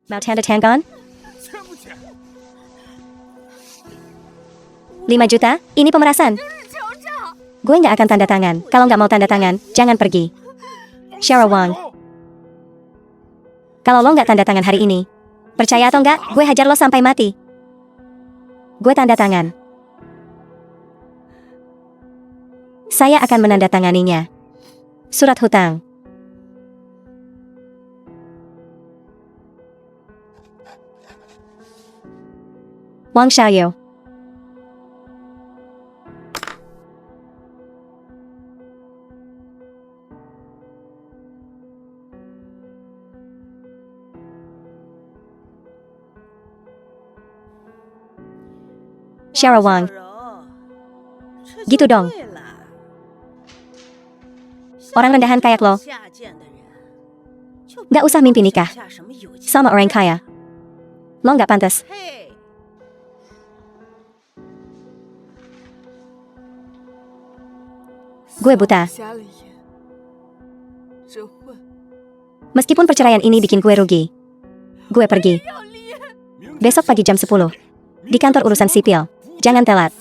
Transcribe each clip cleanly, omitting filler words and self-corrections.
Mau tanda tangan? 5 juta? Ini pemerasan. Gue nggak akan tanda tangan. Kalau nggak mau tanda tangan, jangan pergi. Xiao Wang. Kalau lo nggak tanda tangan hari ini, percaya atau nggak, gue hajar lo sampai mati. Gue tanda tangan. Saya akan menandatanganinya. Surat hutang. Wang Xiaoyu. Xiao Wang. Gitu dong. Orang rendahan kayak lo, nggak usah mimpi nikah sama orang kaya. Lo nggak pantas. Gue buta. Meskipun perceraian ini bikin gue rugi, gue pergi. Besok pagi jam 10. Di kantor urusan sipil. Jangan telat.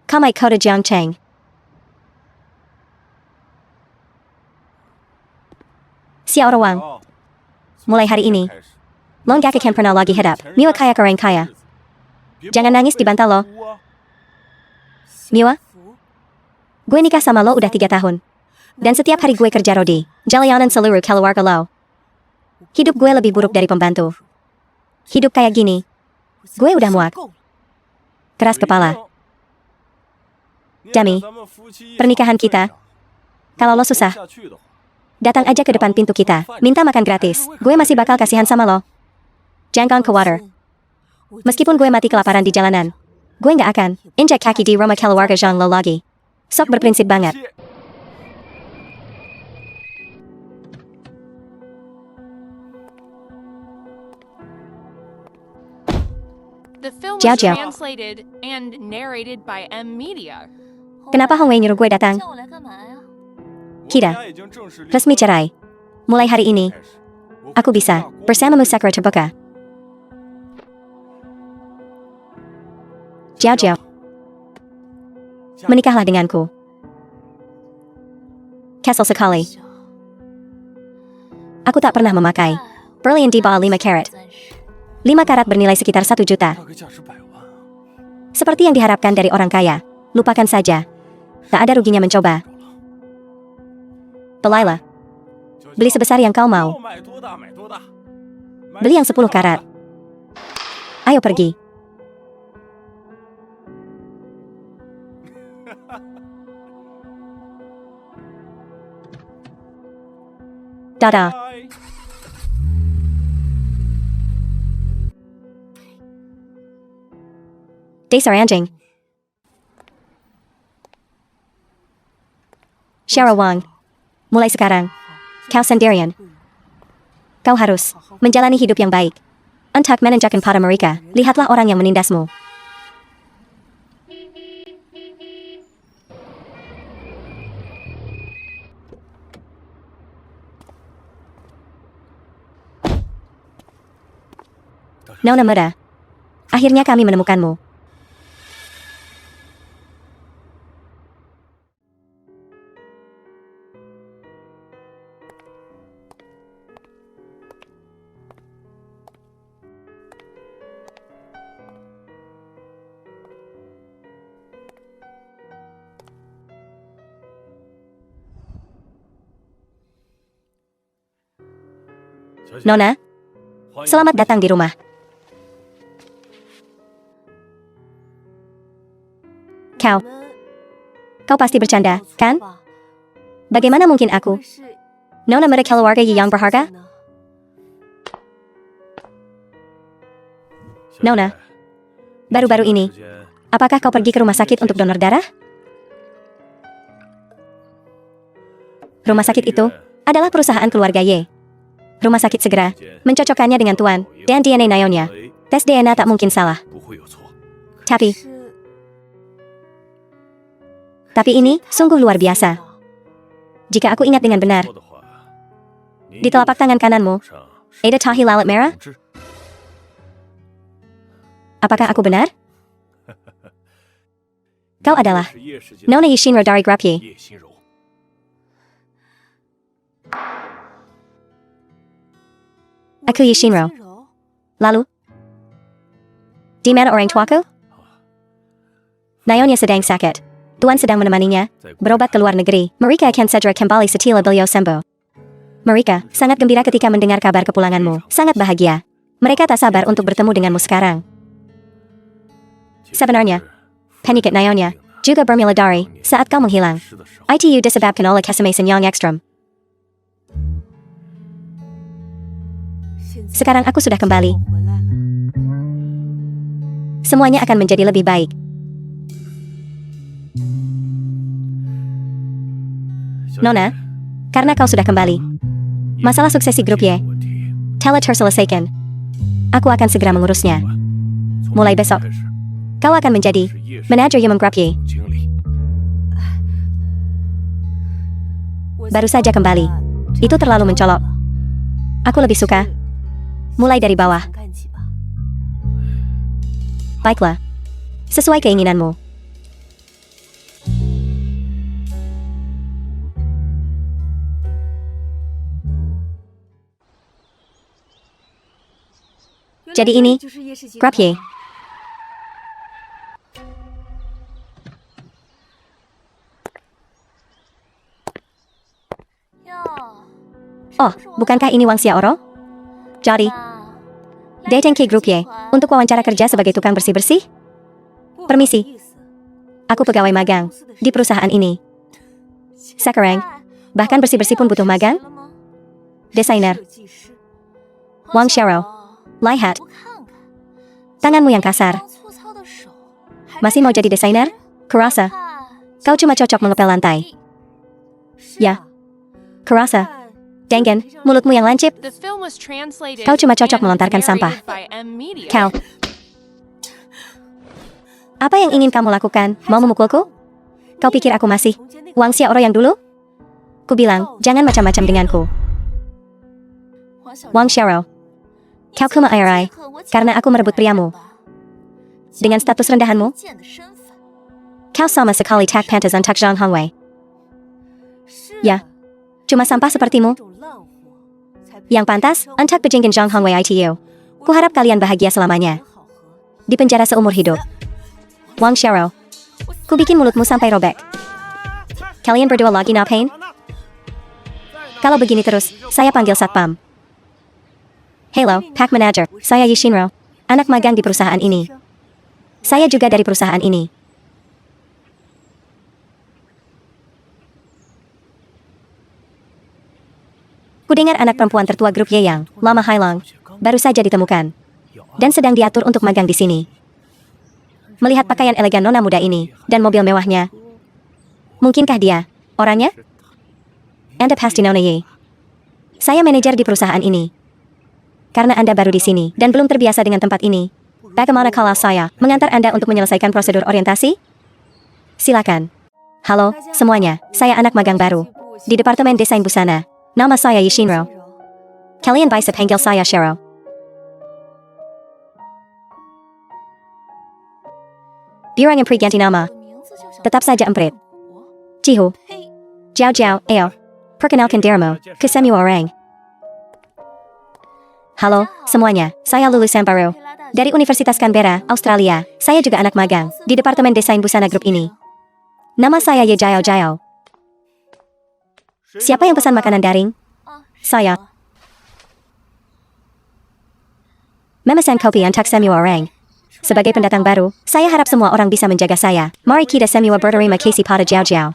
Kamai Kota Jiangcheng. Xiao Wang. Mulai hari ini, lo nggak akan pernah lagi hidup Miwa kayak orang kaya. Jangan nangis di bantal lo. Miwa, gue nikah sama lo udah 3 tahun. Dan setiap hari gue kerja rodi, jalanan seluruh keluarga lo. Hidup gue lebih buruk dari pembantu. Hidup kayak gini, gue udah muak. Keras kepala. Demi pernikahan kita, kalau lo susah, datang aja ke depan pintu kita, minta makan gratis. Gue masih bakal kasihan sama lo. Jangan khawatir. Meskipun gue mati kelaparan di jalanan, gue nggak akan injak kaki di rumah keluarga Jean lo lagi. Sok berprinsip banget. The film Jiao was Jiao. translated and narrated by M Media. Kenapa Hong Wei nyuruh gue datang? Kira, resmi cerai. Mulai hari ini, aku bisa bersamamu secara terbuka. Jiao Jiao. Menikahlah denganku. Kesel sekali. Aku tak pernah memakai berlian di bawah 5 karat. 5 karat bernilai sekitar 1 juta. Seperti yang diharapkan dari orang kaya. Lupakan saja. Tak ada ruginya mencoba. Belailah. Beli sebesar yang kau mau. Beli yang 10 karat. Ayo pergi. Dadah. Dasar anjing. Xiao Wang. Mulai sekarang, kau sendirian. Kau harus menjalani hidup yang baik. Untuk menunjukkan pada mereka, lihatlah orang yang menindasmu. Nona muda. Akhirnya kami menemukanmu. Nona, selamat datang di rumah. Kau pasti bercanda, kan? Bagaimana mungkin aku, Nona muda keluarga yang berharga? Nona, baru-baru ini, apakah kau pergi ke rumah sakit untuk donor darah? Rumah sakit itu adalah perusahaan keluarga Ye. Rumah sakit segera mencocokkannya dengan Tuan dan DNA Naonya. Tes DNA tak mungkin salah. 不会有错。 Tapi, tapi ini sungguh luar biasa. Jika aku ingat dengan benar, 说的话，您 di telapak tangan kananmu 上是 ada tahi lalat merah. 同志 Apakah aku benar? Kau adalah 是叶世界 Nona Yushinro dari Grapye. 叶心柔。 Aku Yushinro. Lalu, di mana orang tuaku? Naonya sedang sakit. Tuan sedang menemaninya berobat ke luar negeri. Mereka akan segera kembali setelah beliau sembuh. Mereka sangat gembira ketika mendengar kabar kepulanganmu. Sangat bahagia. Mereka tak sabar untuk bertemu denganmu sekarang. Sebenarnya, penyakit Naonya juga bermula dari saat kau menghilang. 是的时候， ITU disebabkan oleh kesemasan yang ekstrem. Sekarang aku sudah kembali. Semuanya akan menjadi lebih baik. Nona, karena kau sudah kembali, masalah suksesi grup Y telah terselesaikan. Aku akan segera mengurusnya. Mulai besok, kau akan menjadi manajer Yumeng Grup Y. 经理， Baru saja kembali. Itu terlalu mencolok. Aku lebih suka mulai dari bawah. Baiklah. Sesuai keinginanmu. Jadi ini Grup Y. Oh, bukankah ini Wang Xiaoro? Jadi, datang ke Grup Y untuk wawancara kerja sebagai tukang bersih-bersih? Permisi. Aku pegawai magang di perusahaan ini. Sekarang, bahkan bersih-bersih pun butuh magang? Desainer. Wang Xiaoro. Lihat. Tanganmu yang kasar. Masih mau jadi desainer? Kurasa kau cuma cocok mengepel lantai. Ya. Kurasa. Dengen, mulutmu yang lancip. The film was translated Kau cuma cocok and melontarkan sampah. narrated by M Media. Kau. Apa yang ingin kamu lakukan? Mau memukulku? Kau pikir aku masih Wang Xiaoro yang dulu? Ku bilang, jangan macam-macam denganku. Wang Xiaoro. Kau kumairai karena aku merebut priamu. Dengan status rendahanmu, kau sama sekali tak pantas untuk Zhang Hongwei. Ya, cuma sampah sepertimu yang pantas untuk berjengken Zhang Hongwei ITU. Kuharap kalian bahagia selamanya. Di penjara seumur hidup. Wang Xiaoro. Ku bikin mulutmu sampai robek. Kalian berdua lagi ngapain? Kalau begini terus, saya panggil satpam. Hello, Pak Manager. Saya Yushinro. Anak magang di perusahaan ini. Saya juga dari perusahaan ini. Kudengar anak perempuan tertua grup Y yang lama hilang baru saja ditemukan dan sedang diatur untuk magang di sini. Melihat pakaian elegan nona muda ini dan mobil mewahnya, mungkinkah dia orangnya? Anda pasti Nona Y. Saya manajer di perusahaan ini. Karena Anda baru di sini dan belum terbiasa dengan tempat ini, bagaimana kalau saya mengantar Anda untuk menyelesaikan prosedur orientasi? Silakan. Halo, semuanya. Saya anak magang baru di Departemen Desain Busana. Nama saya Yushinro. Kalian bisa panggil saya Shiro. Bilang emprit ganti nama. Tetap saja emprit. Cihu. Jiao Jiao, ayo. Perkenalkan dirimu ke semua orang. Halo, semuanya. Saya lulusan baru dari Universitas Canberra, Australia. Saya juga anak magang di Departemen Desain Busana Grup ini. Nama saya Ye Jiao Jiao. Siapa yang pesan makanan daring? Saya. Memesan kopi untuk semua orang. Sebagai pendatang baru, saya harap semua orang bisa menjaga saya. Mari kita semua berterima kasih pada Jiao Jiao.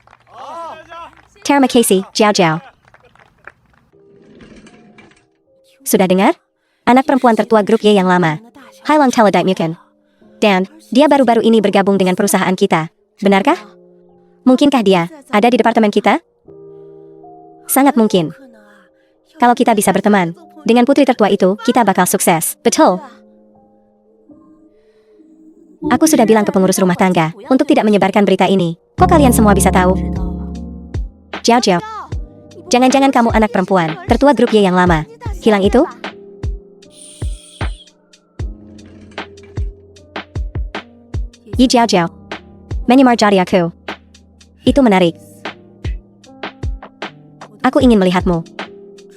Terima kasih, Jiao Jiao. Sudah dengar? Anak perempuan tertua grup Y yang lama. Hailang telah mungkin. Dan, dia baru-baru ini bergabung dengan perusahaan kita. Benarkah? Mungkinkah dia ada di departemen kita? Sangat mungkin. Kalau kita bisa berteman dengan putri tertua itu, kita bakal sukses. Betul. Aku sudah bilang ke pengurus rumah tangga untuk tidak menyebarkan berita ini. Kok kalian semua bisa tahu? Jiao Jiao, jangan-jangan kamu anak perempuan tertua grup Y yang lama. Hilang itu? Yi Jiao Jiao, menyamar jadi aku. Itu menarik. Aku ingin melihatmu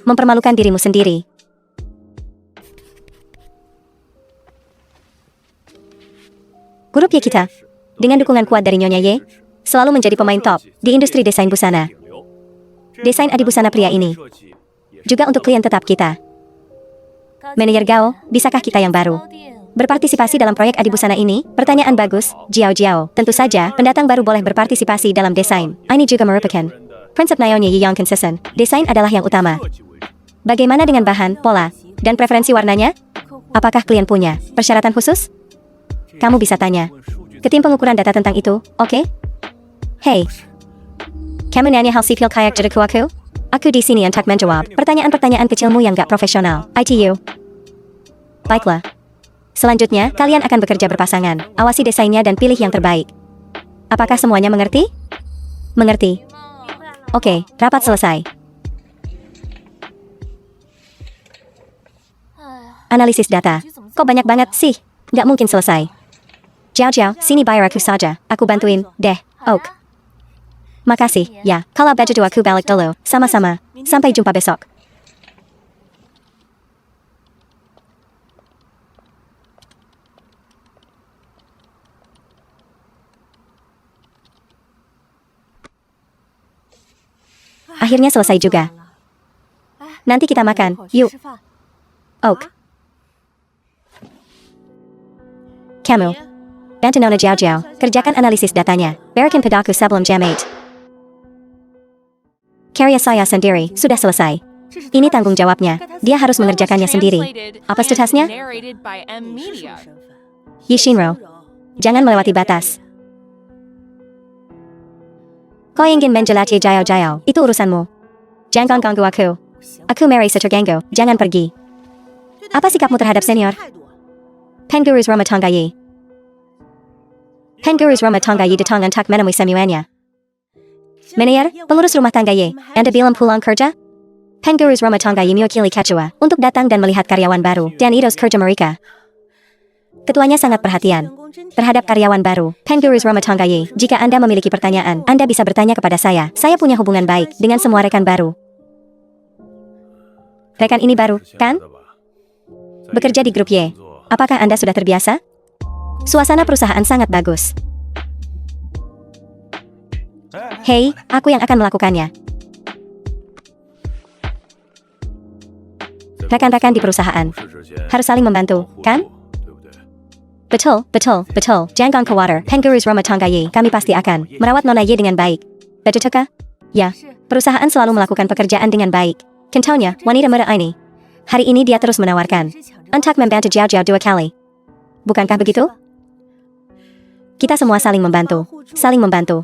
mempermalukan dirimu sendiri. Grup Y kita, dengan dukungan kuat dari Nyonya Ye, selalu menjadi pemain top di industri desain busana. Desain adibusana pria ini juga untuk klien tetap kita. Manajer Gao, bisakah kita yang baru berpartisipasi dalam proyek adibusana ini? Pertanyaan bagus, Jiao Jiao. Tentu saja, pendatang baru boleh berpartisipasi dalam desain. Ini juga merupakan prinsip Nyonya Ye yang konsisten. Desain adalah yang utama. Bagaimana dengan bahan, pola, dan preferensi warnanya? Apakah klien punya persyaratan khusus? Kamu bisa tanya ke tim pengukuran data tentang itu, oke? Hey, kamu nanya hal sipil kayak jadiku aku? Aku di sini untuk menjawab pertanyaan-pertanyaan kecilmu yang gak profesional. ITU. Baiklah. Selanjutnya, kalian akan bekerja berpasangan. Awasi desainnya dan pilih yang terbaik. Apakah semuanya mengerti? Mengerti. Oke, rapat selesai. Analisis data. Kok banyak banget sih? Gak mungkin selesai. Jiao Jiao, sini bayar aku saja. Aku bantuin, deh. Oak. Makasih, ya. Kalau begitu aku balik dulu. Sama-sama. Sampai jumpa besok. Akhirnya selesai juga. Nanti kita makan, yuk. Oak. Kamu, bantu Nona Jiao Jiao, kerjakan analisis datanya. Berikan padaku sebelum jam 8. Karya saya sendiri, sudah selesai. Ini tanggung jawabnya. Dia harus mengerjakannya sendiri. Apa statusnya? Narrated by M Media. Yi Shinro, jangan melewati batas. Kau ingin menjelajah Jiao Jiao, itu urusanmu. Jangan ganggu aku. Aku Mary Seterganggu, jangan pergi. Apa sikapmu terhadap senior? Pengurus rumah tangga Yi. Pengurus rumah tangga Yi datang untuk menemui semuanya. Manajer, pengurus rumah tangga Yi, Anda bilang pulang kerja? Pengurus rumah tangga Yi mewakili ketua untuk datang dan melihat karyawan baru dan etos kerja mereka. Ketuanya sangat perhatian terhadap karyawan baru. Pengurus rumah tangga Yi, jika Anda memiliki pertanyaan, Anda bisa bertanya kepada saya. Saya punya hubungan baik dengan semua rekan baru. Rekan ini baru, kan? Bekerja di grup Y. Apakah Anda sudah terbiasa? Suasana perusahaan sangat bagus. Hei, aku yang akan melakukannya. Rekan-rekan di perusahaan harus saling membantu, kan? Betul, betul, betul. Jangan khawatir, pengurus rumah tangga Yi, kami pasti akan merawat Nona Yi dengan baik. Betulkah? Ya, perusahaan selalu melakukan pekerjaan dengan baik. Contohnya, wanita muda ini. Hari ini dia terus menawarkan untuk membantu Jiao Jiao 2 kali. Bukankah begitu? Kita semua saling membantu. Saling membantu.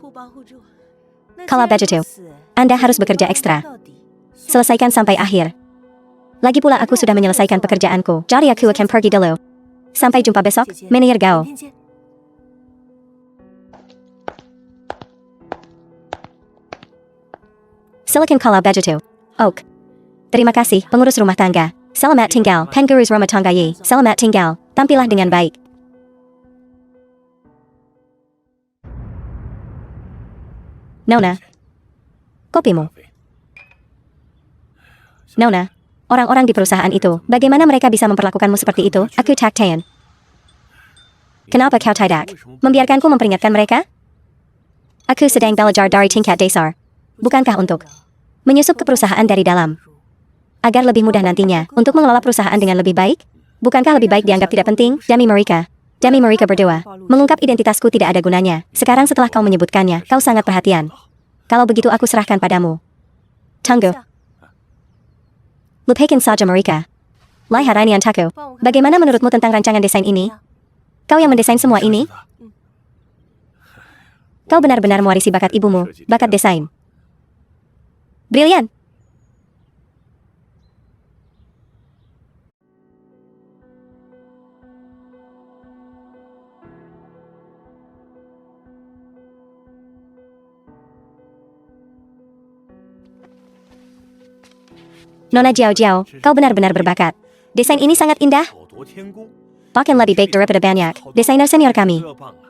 Kalau begitu, Anda harus bekerja ekstra. Selesaikan sampai akhir. Lagi pula aku sudah menyelesaikan pekerjaanku. Jadi aku akan pergi dulu. Sampai jumpa besok, Manajer Gao. Silakan kalau begitu. Oak. Terima kasih, pengurus rumah tangga. Selamat tinggal, pengurus rumah tangga Yi. Selamat tinggal. Tampillah dengan baik. Nona. Kopimu. Nona. Orang-orang di perusahaan itu, bagaimana mereka bisa memperlakukanmu seperti itu? Aku taktan. Kenapa kau tidak membiarkanku memperingatkan mereka? Aku sedang belajar dari tingkat dasar. Bukankah untuk menyusup ke perusahaan dari dalam? Agar lebih mudah nantinya untuk mengelola perusahaan dengan lebih baik? Bukankah lebih baik dianggap tidak penting demi mereka? Demi mereka berdua. Mengungkap identitasku tidak ada gunanya. Sekarang setelah kau menyebutkannya, kau sangat perhatian. Kalau begitu aku serahkan padamu. Tunggu. Lupakan saja mereka. Lihat ini untukku. Bagaimana menurutmu tentang rancangan desain ini? Kau yang mendesain semua ini? Kau benar-benar mewarisi bakat ibumu, bakat desain. Brilian. Nona Jiao Jiao, kau benar-benar berbakat. Desain ini sangat indah. 巧夺天工， Bahkan lebih baik daripada banyak desainer senior kami. 这棒啊！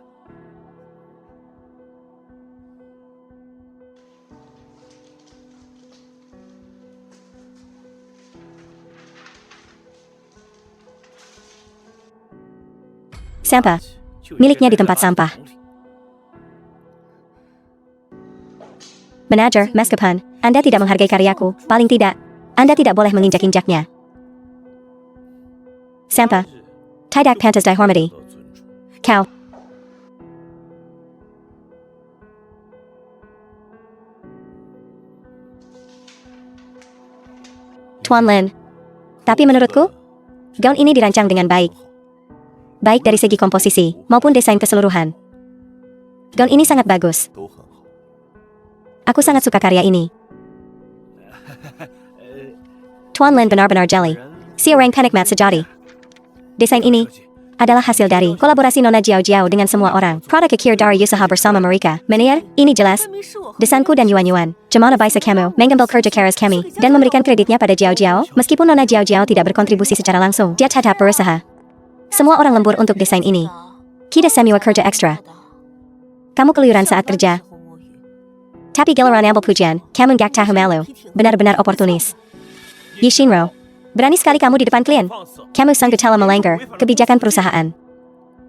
Sampah. Miliknya di tempat sampah. Manajer, meskipun Anda tidak menghargai karyaku, paling tidak, Anda tidak boleh menginjak-injaknya. Sampah. Tidak pantas dihormati. 得尊重， Kau. Tuan Lin. Tapi menurutku, gaun ini dirancang dengan baik. Baik dari segi komposisi maupun desain keseluruhan. Gaun ini sangat bagus. 都很好。 Aku sangat suka karya ini. Tuan Lin benar-benar jelly. Si orang penikmat sejati. Desain ini adalah hasil dari kolaborasi Nona Jiao Jiao dengan semua orang. Produk akhir dari usaha bersama mereka. Menir, ini jelas. Desainku dan Yuan-Yuan. Jemana bisa kamu mengambil kerja keras kami dan memberikan kreditnya pada Jiao Jiao. Meskipun Nona Jiao Jiao tidak berkontribusi secara langsung, dia tetap berusaha. Semua orang lembur untuk desain ini. Kita semua kerja ekstra. Kamu keluyuran saat kerja. Tapi giliran ambil pujian, kamu gak tahu malu. Benar-benar oportunis. Yi Shinro. Berani sekali kamu di depan klien. 放肆！ Kamu sanggup telah melanggar kebijakan perusahaan.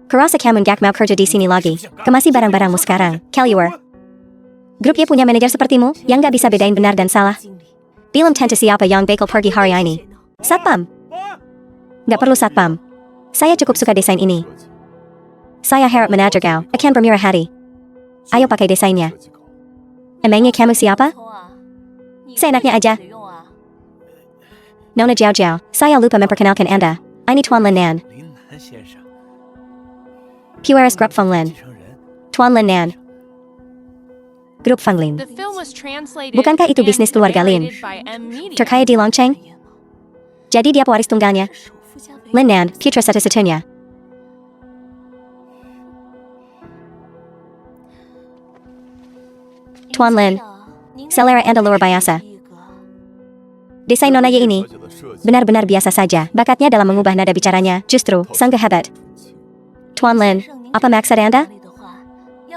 Kurasa kamu gak mau kerja di sini lagi. Kemasi barang-barangmu sekarang, Kelliwer. Grup Y punya manajer sepertimu yang gak bisa bedain benar dan salah. Belum tentu siapa yang bakal pergi hari ini. Satpam. Gak perlu satpam. Saya cukup suka desain ini. Saya harap manajer kau akan bermurah hati. Ayo pakai desainnya. Emangnya kamu siapa? Seenaknya aja. Nona Jiao Jiao, saya lupa memperkenalkan Anda. Ini Tuan Lin Nan. 林南先生， Pueris Grup Feng Lin. 继承人 Tuan Lin Nan. Grup Feng Lin. The film was translated Bukankah itu and bisnis keluarga Lin? narrated by M Media. Terkaya di Longcheng? Jadi dia pewaris tunggalnya. Lin Nan, putra satu-satunya. Tuan Lin, selera Anda luar biasa. Desain Nona Ye ini 小姐的设计， benar-benar biasa saja. Bakatnya dalam mengubah nada bicaranya justru sanggup hebat. Tuan Lin, apa maksud Anda?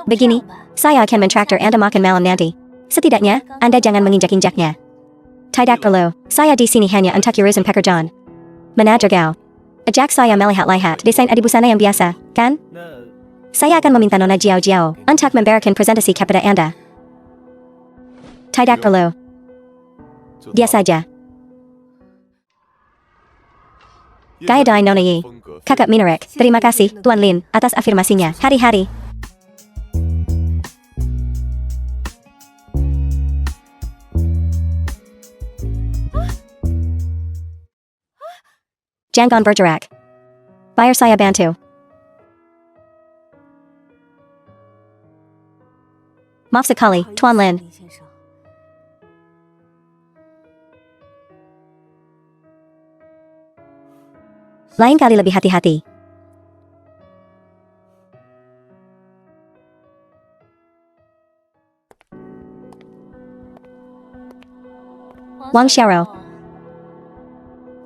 Begini, saya akan mentraktir Anda makan malam nanti. Setidaknya, Anda jangan menginjak-injaknya. Tidak perlu, saya di sini hanya untuk urusan pekerjaan. Manajer Gao. Ajak saya melihat-lihat desain adi busana yang biasa, kan? 那 Saya akan meminta Nona Jiao Jiao untuk memberikan presentasi kepada Anda. Tidak perlu, 就 dia saja. Gaya dari Nona Yi. 风格 Kakak Minarik, terima kasih, Tuan Lin, atas afirmasinya. Hari-hari. Jangan bergerak. Biar saya bantu. Maaf sekali, Tuan Lin. Lain kali lebih hati-hati. Wang Xiaoro.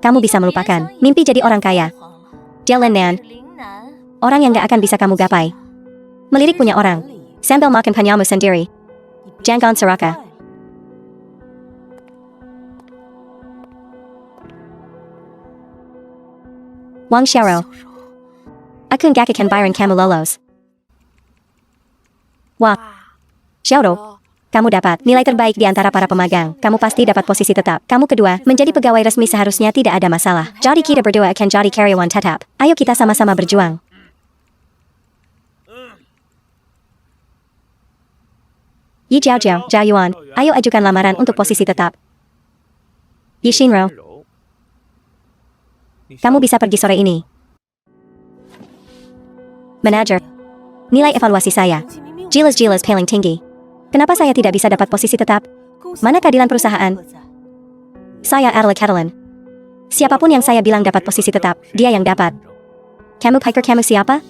Kamu bisa melupakan mimpi jadi orang kaya. Dia Lin Nan, orang yang gak akan bisa kamu gapai. Melirik punya orang, sambil makan panyamu sendiri. Jangan serakah. Wang Xiaoro. Aku gak akan bayarin kamu lolos. Wah. Xiaoro. Kamu dapat nilai terbaik di antara para pemagang. Kamu pasti dapat posisi tetap. Kamu kedua, menjadi pegawai resmi seharusnya tidak ada masalah. Jadi kita berdua akan jadi karyawan tetap. Ayo kita sama-sama berjuang. Yi Jiao Jiao, Jiao Yuan, ayo ajukan lamaran untuk posisi tetap. Yi Shinro, 柔，你 kamu bisa pergi sore ini. Manager, nilai evaluasi saya jelas-jelas paling tinggi. Kenapa saya tidak bisa dapat posisi tetap? Mana keadilan perusahaan? Saya adalah Catalan. Siapapun yang saya bilang dapat posisi tetap, dia yang dapat. Kamu pikir kamu siapa?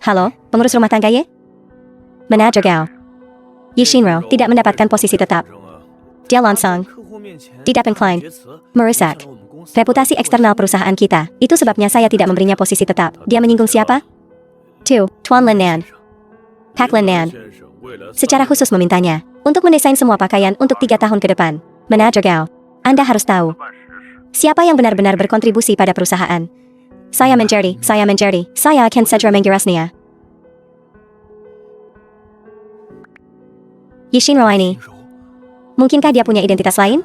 Halo, pengurus rumah tangga ye? Manager Gao. Yishinro tidak mendapatkan posisi tetap. Dia longsong. Tidak incline. Merusak reputasi eksternal perusahaan kita. Itu sebabnya saya tidak memberinya posisi tetap. Dia menyinggung siapa? Tuan Lin Nan. Pak Lin Nan. Secara khusus memintanya untuk mendesain semua pakaian untuk 3 tahun ke depan. Manager Gao, Anda harus tahu siapa yang benar-benar berkontribusi pada perusahaan. Saya akan segera menggirasnya. Yishinro ini, mungkinkah dia punya identitas lain?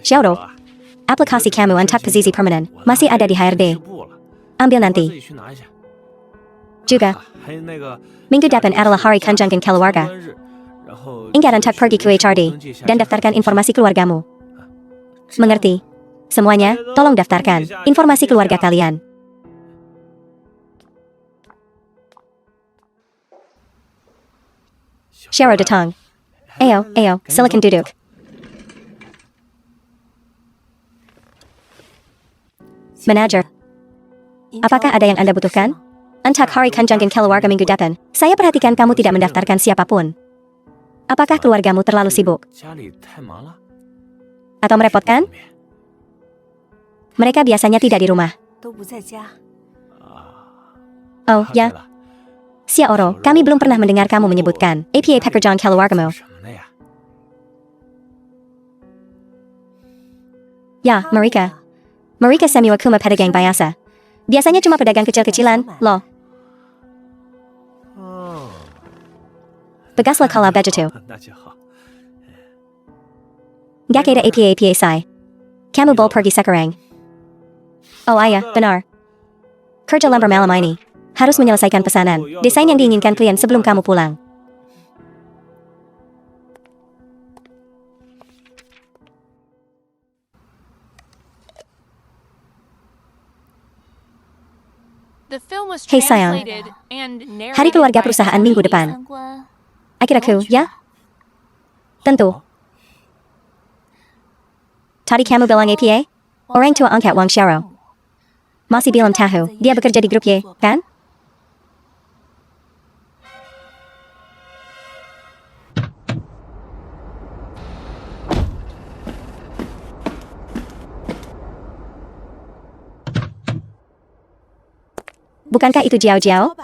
Xiaoro, aplikasi kamu untuk posisi permanen masih ada di HRD. Ambil nanti. Juga, minggu depan adalah hari kunjungan keluarga. Ingat untuk pergi ke HRD dan daftarkan informasi keluargamu. Mengerti? Semuanya, tolong daftarkan informasi keluarga kalian. Xiaoro datang. Ayo, silakan duduk. Manager, apakah ada yang Anda butuhkan? Untuk hari kunjungan keluarga minggu depan, saya perhatikan kamu tidak mendaftarkan siapapun. Apakah keluargamu terlalu sibuk? Atau merepotkan? Mereka biasanya tidak di rumah. Oh, ya. Xiaoro, kami belum pernah mendengar kamu menyebutkan APA pekerjaan keluargamu. Ya, mereka semua cuma pedagang biasa. Biasanya cuma pedagang kecil-kecilan, loh. Baguslah kalau begitu. Gak ada APA say. Kamu boleh pergi sekarang. Oh ayah, benar. Kerja lembar malam ini harus menyelesaikan pesanan desain yang diinginkan klien sebelum kamu pulang. The film was Hey, sayang. translated and narrated Hari keluarga by perusahaan minggu depan. 参观 Akhirku, ya? Tentu. Tadi kamu bilang APA? Orang tua angkat Wang Xiaoro. Masih belum tahu, dia bekerja di grup Y, kan? Bukankah itu Jiao Jiao?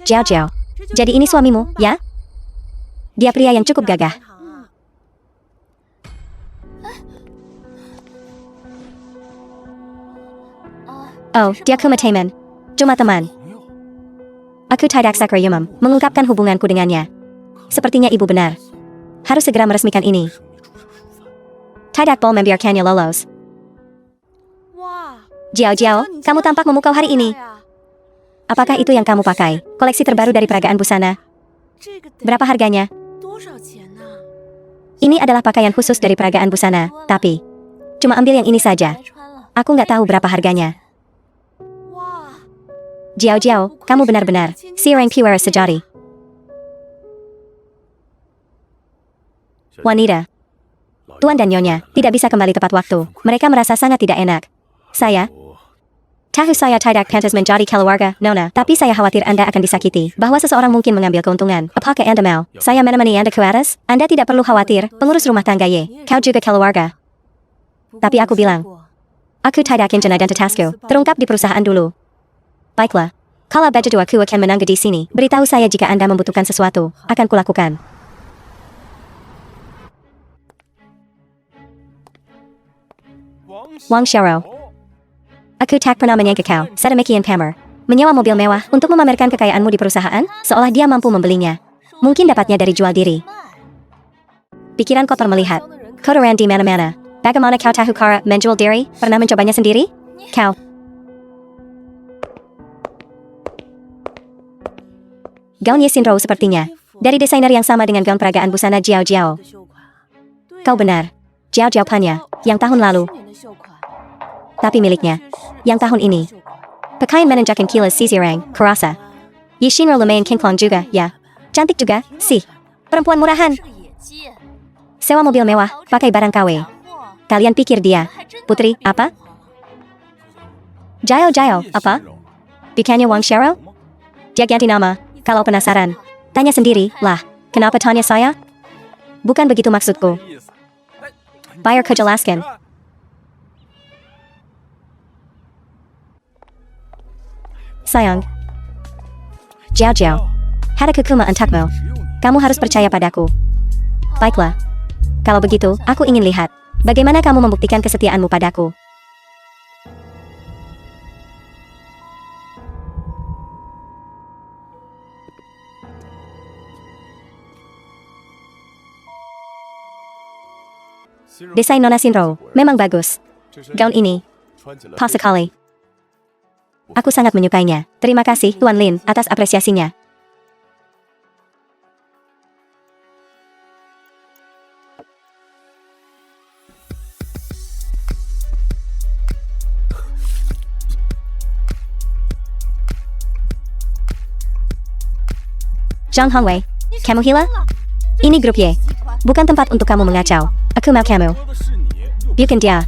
Jiao Jiao. Jadi ini suamimu, ya? Dia pria yang cukup gagah. Oh, dia cuma teman. Cuma teman. Aku tidak sakra Yumam mengungkapkan hubunganku dengannya. Sepertinya ibu benar. Harus segera meresmikan ini. Tidak boleh membiarkannya lolos. Jiao Jiao, kamu tampak memukau hari ini. Apakah itu yang kamu pakai? Koleksi terbaru dari peragaan busana. Berapa harganya? Ini adalah pakaian khusus dari peragaan busana, tapi cuma ambil yang ini saja. Aku nggak tahu berapa harganya. Jiao Jiao, kamu benar-benar seorang pure sejati. Wanita, Tuan dan Nyonya tidak bisa kembali tepat waktu. Mereka merasa sangat tidak enak. Tahu saya tidak pantas menjadi keluarga, Nona, tapi saya khawatir Anda akan disakiti, bahwa seseorang mungkin mengambil keuntungan. Apakah Anda mau saya menemani Anda ke atas? Anda tidak perlu khawatir, pengurus rumah tangga Ye, kau juga keluarga. Tapi aku bilang, aku tidak ingin identitasku terungkap di perusahaan dulu. Baiklah, kalau begitu aku akan menunggu di sini. Beritahu saya jika Anda membutuhkan sesuatu, akan kulakukan. Wang Xiaoro. Aku tak pernah menyangka kau sedemikian pamer. Menyewa mobil mewah untuk memamerkan kekayaanmu di perusahaan, seolah dia mampu membelinya. Mungkin dapatnya dari jual diri. Pikiran kotor melihat kotoran di mana-mana. Bagaimana kau tahu cara menjual diri? Pernah mencobanya sendiri? Kau. Gaun Yishinro sepertinya dari desainer yang sama dengan gaun peragaan busana Jiao Jiao. Kau benar. Jiao Jiao punya yang tahun lalu. Tapi miliknya yang tahun ini. Pakaian menunjukkan kilas sisirang, kerasa. Yishinro lumayan kinclong juga, ya. Cantik juga, sih. Perempuan murahan. Sewa mobil mewah, pakai barang KW. Kalian pikir dia putri apa? Jayo, apa? Bukannya Wang Xiao? Dia ganti nama. Kalau penasaran, tanya sendiri, lah. Kenapa tanya saya? Bukan begitu maksudku. Biar kejelaskan. Sayang. Jiao, ada kekuma untukmu. Kamu harus percaya padaku. Baiklah. Kalau begitu, aku ingin lihat. Bagaimana kamu membuktikan kesetiaanmu padaku? Desain Nona Shinro memang bagus. Gaun ini, pas sekali. Aku sangat menyukainya. Terima kasih, Tuan Lin, atas apresiasinya. Zhang Hongwei, kamu hilang? Ini grup Y. Bukan tempat untuk kamu mengacau. Aku mau kamu. Bukan dia.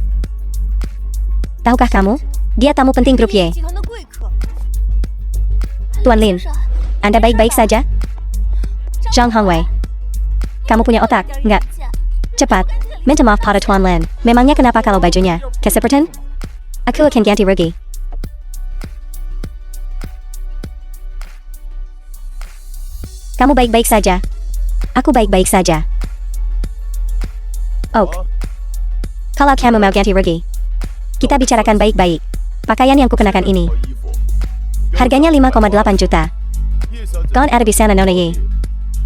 Tahukah kamu? Dia tamu penting grup Y. Tuan Lin, Anda baik-baik saja? Zhang Hongwei, kamu punya otak, enggak? Cepat, minta maaf pada Tuan Lin. Memangnya kenapa kalau bajunya kesepertan? Aku akan ganti rugi. Kamu baik-baik saja. Aku baik-baik saja. Oh. Kalau kamu mau ganti rugi, kita bicarakan baik-baik. Pakaian yang kukenakan ini, harganya 5,8 juta. Gaun ada busana Nona Yi.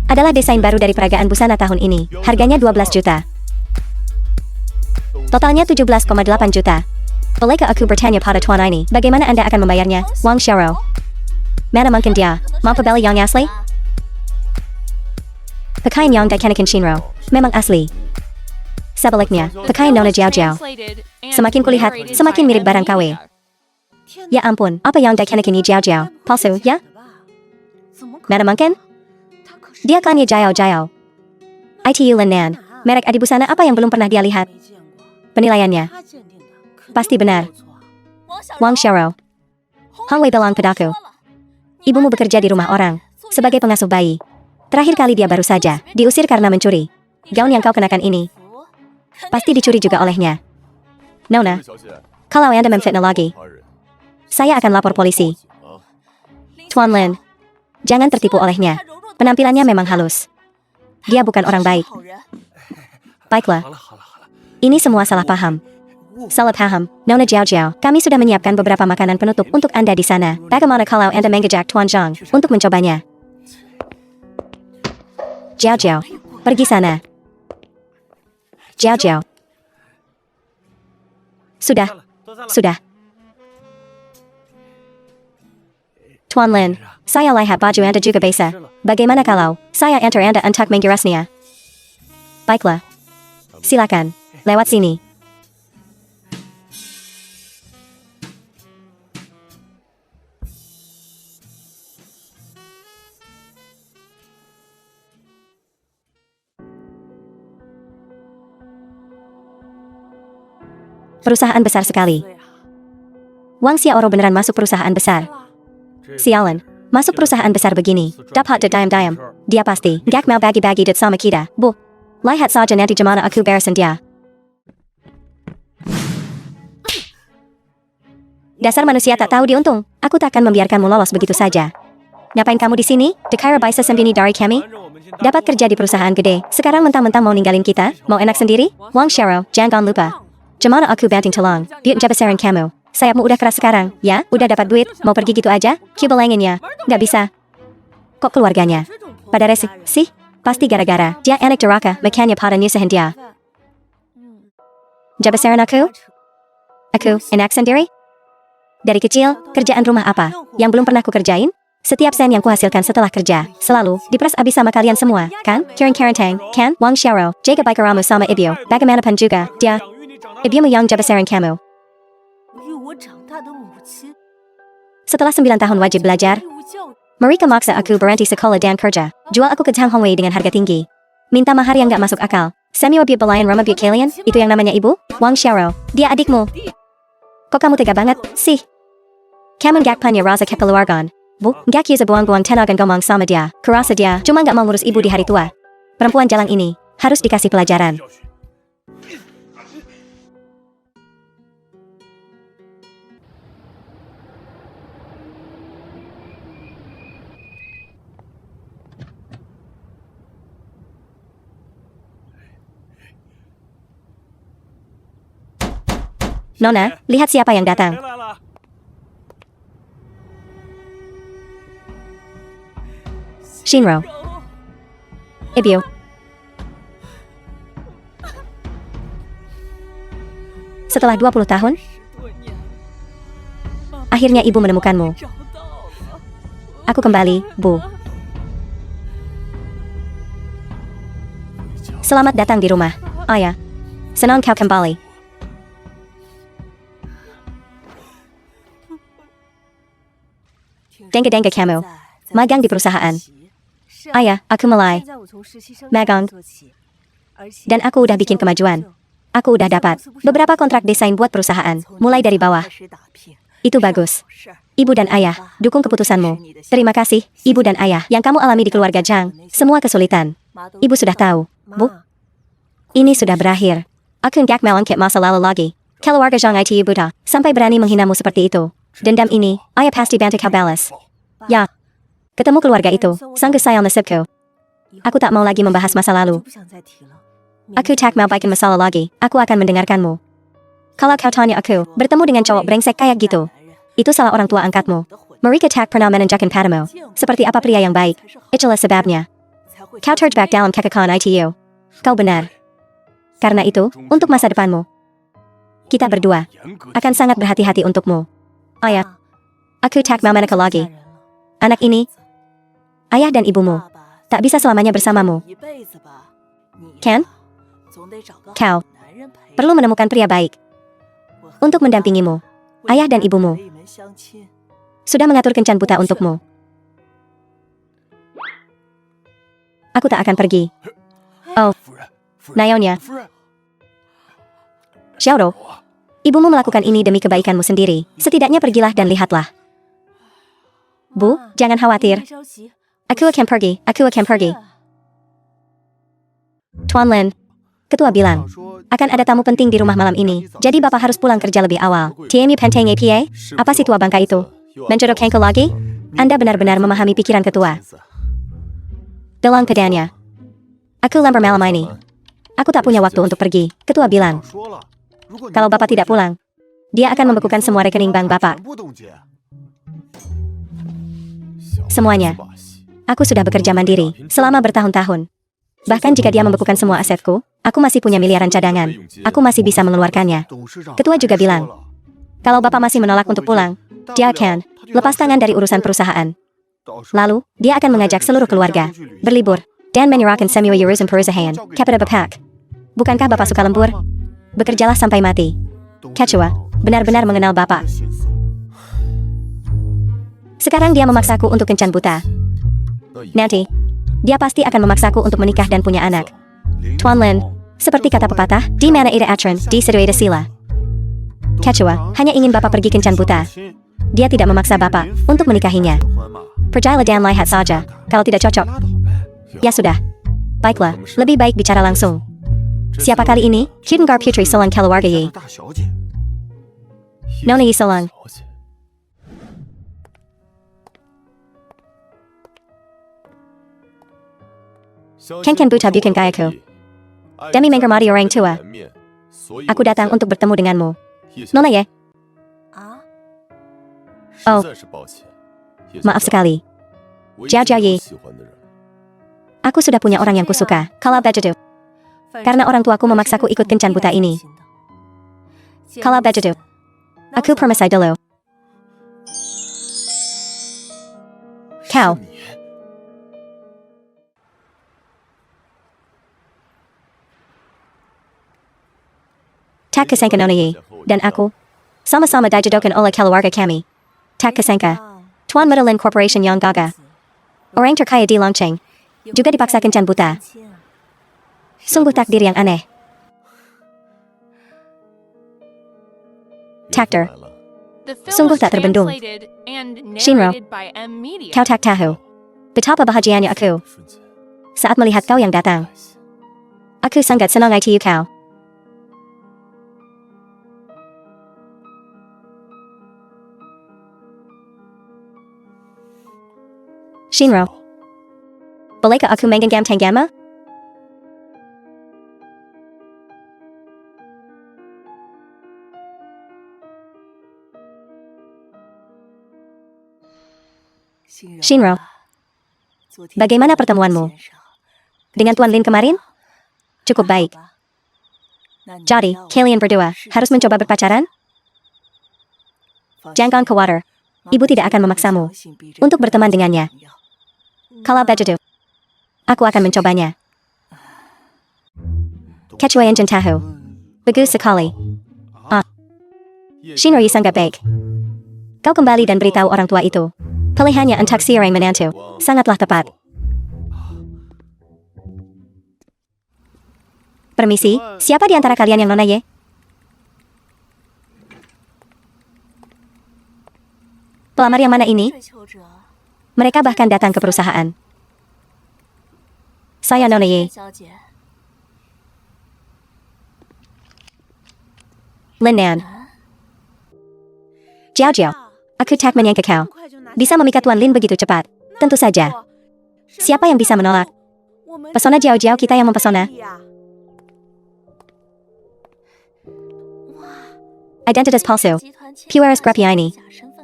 Adalah desain baru dari peragaan busana tahun ini. Harganya 12 juta. Totalnya 17,8 juta. Bolehkah aku bertanya pada tuan ini, bagaimana Anda akan membayarnya, Wang Xiao? Mana mungkin dia mampu beli yang asli? Pakaian yang dikenakan Shinro memang asli. Sebaliknya, pakaian Nona Jiao semakin kulihat, semakin mirip barang KW. Ya ampun, apa yang dikenakan ini Jiao? Palsu, ya? Mana mungkin? Dia kan ya Jiao. ITU Linnan, merek adi busana apa yang belum pernah dia lihat? Penilaiannya pasti benar. Wang Xiao, Hongwei bilang padaku, ibumu bekerja di rumah orang sebagai pengasuh bayi. Terakhir kali dia baru saja diusir karena mencuri. Gaun yang kau kenakan ini pasti dicuri juga olehnya. Nona, kalau Anda memfitnah lagi, saya akan lapor polisi. Tuan Lin, jangan tertipu olehnya. Penampilannya memang halus. Dia bukan orang baik. Baiklah, ini semua salah paham. Salah paham, Nona Jiao, kami sudah menyiapkan beberapa makanan penutup untuk Anda di sana. Bagaimana kalau Anda mengajak Tuan Zhang untuk mencobanya? Jiao, pergi sana. Jiao. Sudah. Tuan Lin, saya lihat baju Anda juga basah. Bagaimana kalau saya antar Anda untuk menggirasnya? Baiklah. Silakan, lewat sini. Perusahaan besar sekali. Wang Xiao beneran masuk perusahaan besar. Sialan, masuk perusahaan besar begini. Dapat diam-diam. Dia pasti gak mau bagi-bagi duit sama kita. Bu, lihat saja nanti gimana aku beresin dia. Dasar manusia tak tahu diuntung. Aku takkan membiarkanmu lolos begitu saja. Ngapain kamu di sini? Dikira bisa sembunyi dari kami? Dapat kerja di perusahaan gede. Sekarang mentang-mentang mau ninggalin kita? Mau enak sendiri? Wang Xiao, jangan lupa. Gimana aku banting tulang? Biut jabasaran kamu. Sayapmu udah keras sekarang, ya? Udah dapat duit, mau pergi gitu aja? Kibelengin ya? Nggak bisa. Kok keluarganya pada resi? Sih? Pasti gara-gara dia anak duraka, makanya pada nyusahin dia. Jabasaran aku? Aku enak sendiri? Dari kecil, kerjaan rumah apa yang belum pernah ku kerjain? Setiap sen yang kuhasilkan setelah kerja, selalu diperas abis sama kalian semua, kan? Karen, kan? Wang Xiao, jaga baik ramu sama ibu. Bagaimanapun juga, dia ibumu yang jabasaran kamu. Setelah 9 tahun wajib belajar, mereka maksa aku berhenti sekolah dan kerja. Jual aku ke Zhang Hongwei dengan harga tinggi. Minta mahar yang gak masuk akal. Semi-wabit belayan rumah kalian, itu yang namanya ibu? Wang Xiao, dia adikmu. Kok kamu tega banget, sih? Kamu gak punya rasa kekeluargaan. Bu, gak bisa buang-buang tenaga ngomong sama dia. Kurasa dia cuma gak mau ngurus ibu di hari tua. Perempuan jalan ini harus dikasih pelajaran. Nona, lihat siapa yang datang. 来了。 Shinro. Ibu. Setelah 20 tahun, akhirnya ibu menemukanmu. Aku kembali, Bu. Selamat datang di rumah, Ayah. Senang kau kembali. Denga-denga kamu. Magang di perusahaan. Ayah, aku mulai magang. Dan aku udah bikin kemajuan. Aku udah dapat beberapa kontrak desain buat perusahaan, mulai dari bawah. Itu bagus. Ibu dan ayah, dukung keputusanmu. Terima kasih, ibu dan ayah, yang kamu alami di keluarga Zhang. Semua kesulitan. Ibu sudah tahu, Bu. Ini sudah berakhir. Aku gak mau angkat masa lalu lagi. Keluarga Zhang itu buta, sampai berani menghinamu seperti itu. Dendam ini, ayah pasti bantu kau balas. Ya. Ketemu keluarga itu, sanggup sayang nasibku. Aku tak mau lagi membahas masa lalu. Aku tak mau bikin masalah lagi, aku akan mendengarkanmu. Kalau kau tanya aku, bertemu dengan cowok brengsek kayak gitu, itu salah orang tua angkatmu. Mereka tak pernah menunjukkan padamu seperti apa pria yang baik. Itulah sebabnya kau terjebak dalam kekekalan ITU. Kau benar. Karena itu, untuk masa depanmu, kita berdua akan sangat berhati-hati untukmu. Ayah, aku tak mau menikah lagi. Anak ini, ayah dan ibumu, tak bisa selamanya bersamamu. Ken, kau perlu menemukan pria baik untuk mendampingimu. Ayah dan ibumu sudah mengatur kencan buta untukmu. Aku tak akan pergi. Oh, Naonya. Xiaoro, ibumu melakukan ini demi kebaikanmu sendiri. Setidaknya pergilah dan lihatlah. Bu, jangan khawatir. Aku akan pergi, aku akan pergi. Tuan Lin, ketua bilang, akan ada tamu penting di rumah malam ini, jadi bapak harus pulang kerja lebih awal. Tiemu Penteng APA? Apa sih tua bangka itu? Menjodohkan kau lagi? Anda benar-benar memahami pikiran ketua. Dalam keadaannya, aku lambat malam ini. Aku tak punya waktu untuk pergi, ketua bilang. Kalau bapak tidak pulang, dia akan membekukan semua rekening bank bapak. Semuanya. Aku sudah bekerja mandiri selama bertahun-tahun. Bahkan jika dia membekukan semua asetku, aku masih punya miliaran cadangan. Aku masih bisa mengeluarkannya. Ketua juga bilang, kalau bapak masih menolak untuk pulang, dia akan lepas tangan dari urusan perusahaan. Lalu, dia akan mengajak seluruh keluarga berlibur dan menyerahkan semua urusan perusahaan kepada bapak. Bukankah bapak suka lembur? Bekerjalah sampai mati. Ketua benar-benar mengenal bapak. Sekarang dia memaksaku untuk kencan buta. Nanti, dia pasti akan memaksaku untuk menikah dan punya anak. Tuan Lin, seperti kata pepatah, di mana ada aturan, di situ ada sila. Ketua hanya ingin bapak pergi kencan buta. Dia tidak memaksa bapak untuk menikahinya. Percayalah dan lihat saja, kalau tidak cocok. Ya sudah. Baiklah, lebih baik bicara langsung. Siapa kali ini? Hiddengar Putri Solang Keluarga Yi. Nona Yi Solang. Ken buta bukan kayaku. Demi menghormati orang tua, aku datang untuk bertemu denganmu. Nona ya? Oh, maaf sekali. Jia Yi. Aku sudah punya orang yang kusuka, kalau begitu. Karena orang tuaku memaksaku ikut kencan buta ini. Kalau begitu, aku permisi dulu. Kau. Tak kesangka Nona Yi dan aku sama-sama dijodohkan oleh keluarga kami. Tak kesangka, Tuan Medellin Corporation yang gagah, orang terkaya di Longcheng, juga dipaksa kencan buta. Sungguh takdir yang aneh. Takdir. The film Sungguh was tak terbendung. translated and Shinro, narrated by M Media. kau tak tahu betapa bahagianya aku 瞬间， saat melihat kau yang datang. 开心。 Aku sangat senang ITU kau. Shinro, bolehkah aku menggenggam tanganmu? Shinro, bagaimana pertemuanmu dengan Tuan Lin kemarin? Cukup baik. Jadi, kalian berdua harus mencoba berpacaran? Jangan khawatir, ibu tidak akan memaksamu untuk berteman dengannya. Kalau begitu, aku akan mencobanya. Kecuali Jin tahu. Bagus sekali. Shinro sangat baik. Kau kembali dan beritahu orang tua itu. Pilihannya untuk seorang menantu sangatlah tepat. Permisi, siapa di antara kalian yang nona Ye? Pelamar yang mana ini? Mereka bahkan datang ke perusahaan. Saya nona Ye. Lin Nan. Jiao Jiao, aku tak menyangka kau bisa memikat Tuan Lin begitu cepat. Tentu saja. Siapa yang bisa menolak? Pesona Jiao Jiao kita yang mempesona. Identitas palsu, Pueris Grappiani,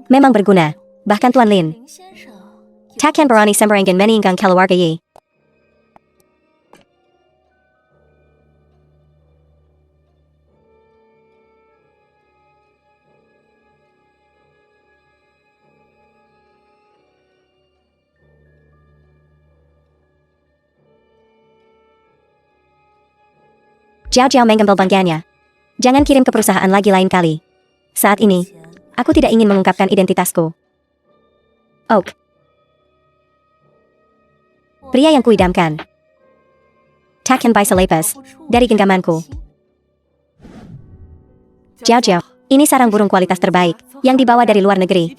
memang berguna. Bahkan Tuan Lin takkan berani sembarangan meninggalkan keluarga Yi. Jiao Jiao mengambil bagiannya. Jangan kirim ke perusahaan lagi lain kali. Saat ini, aku tidak ingin mengungkapkan identitasku. Oak. Pria yang kuidamkan. Takkan bisa lepas dari genggamanku. Jiao Jiao, ini sarang burung kualitas terbaik yang dibawa dari luar negeri.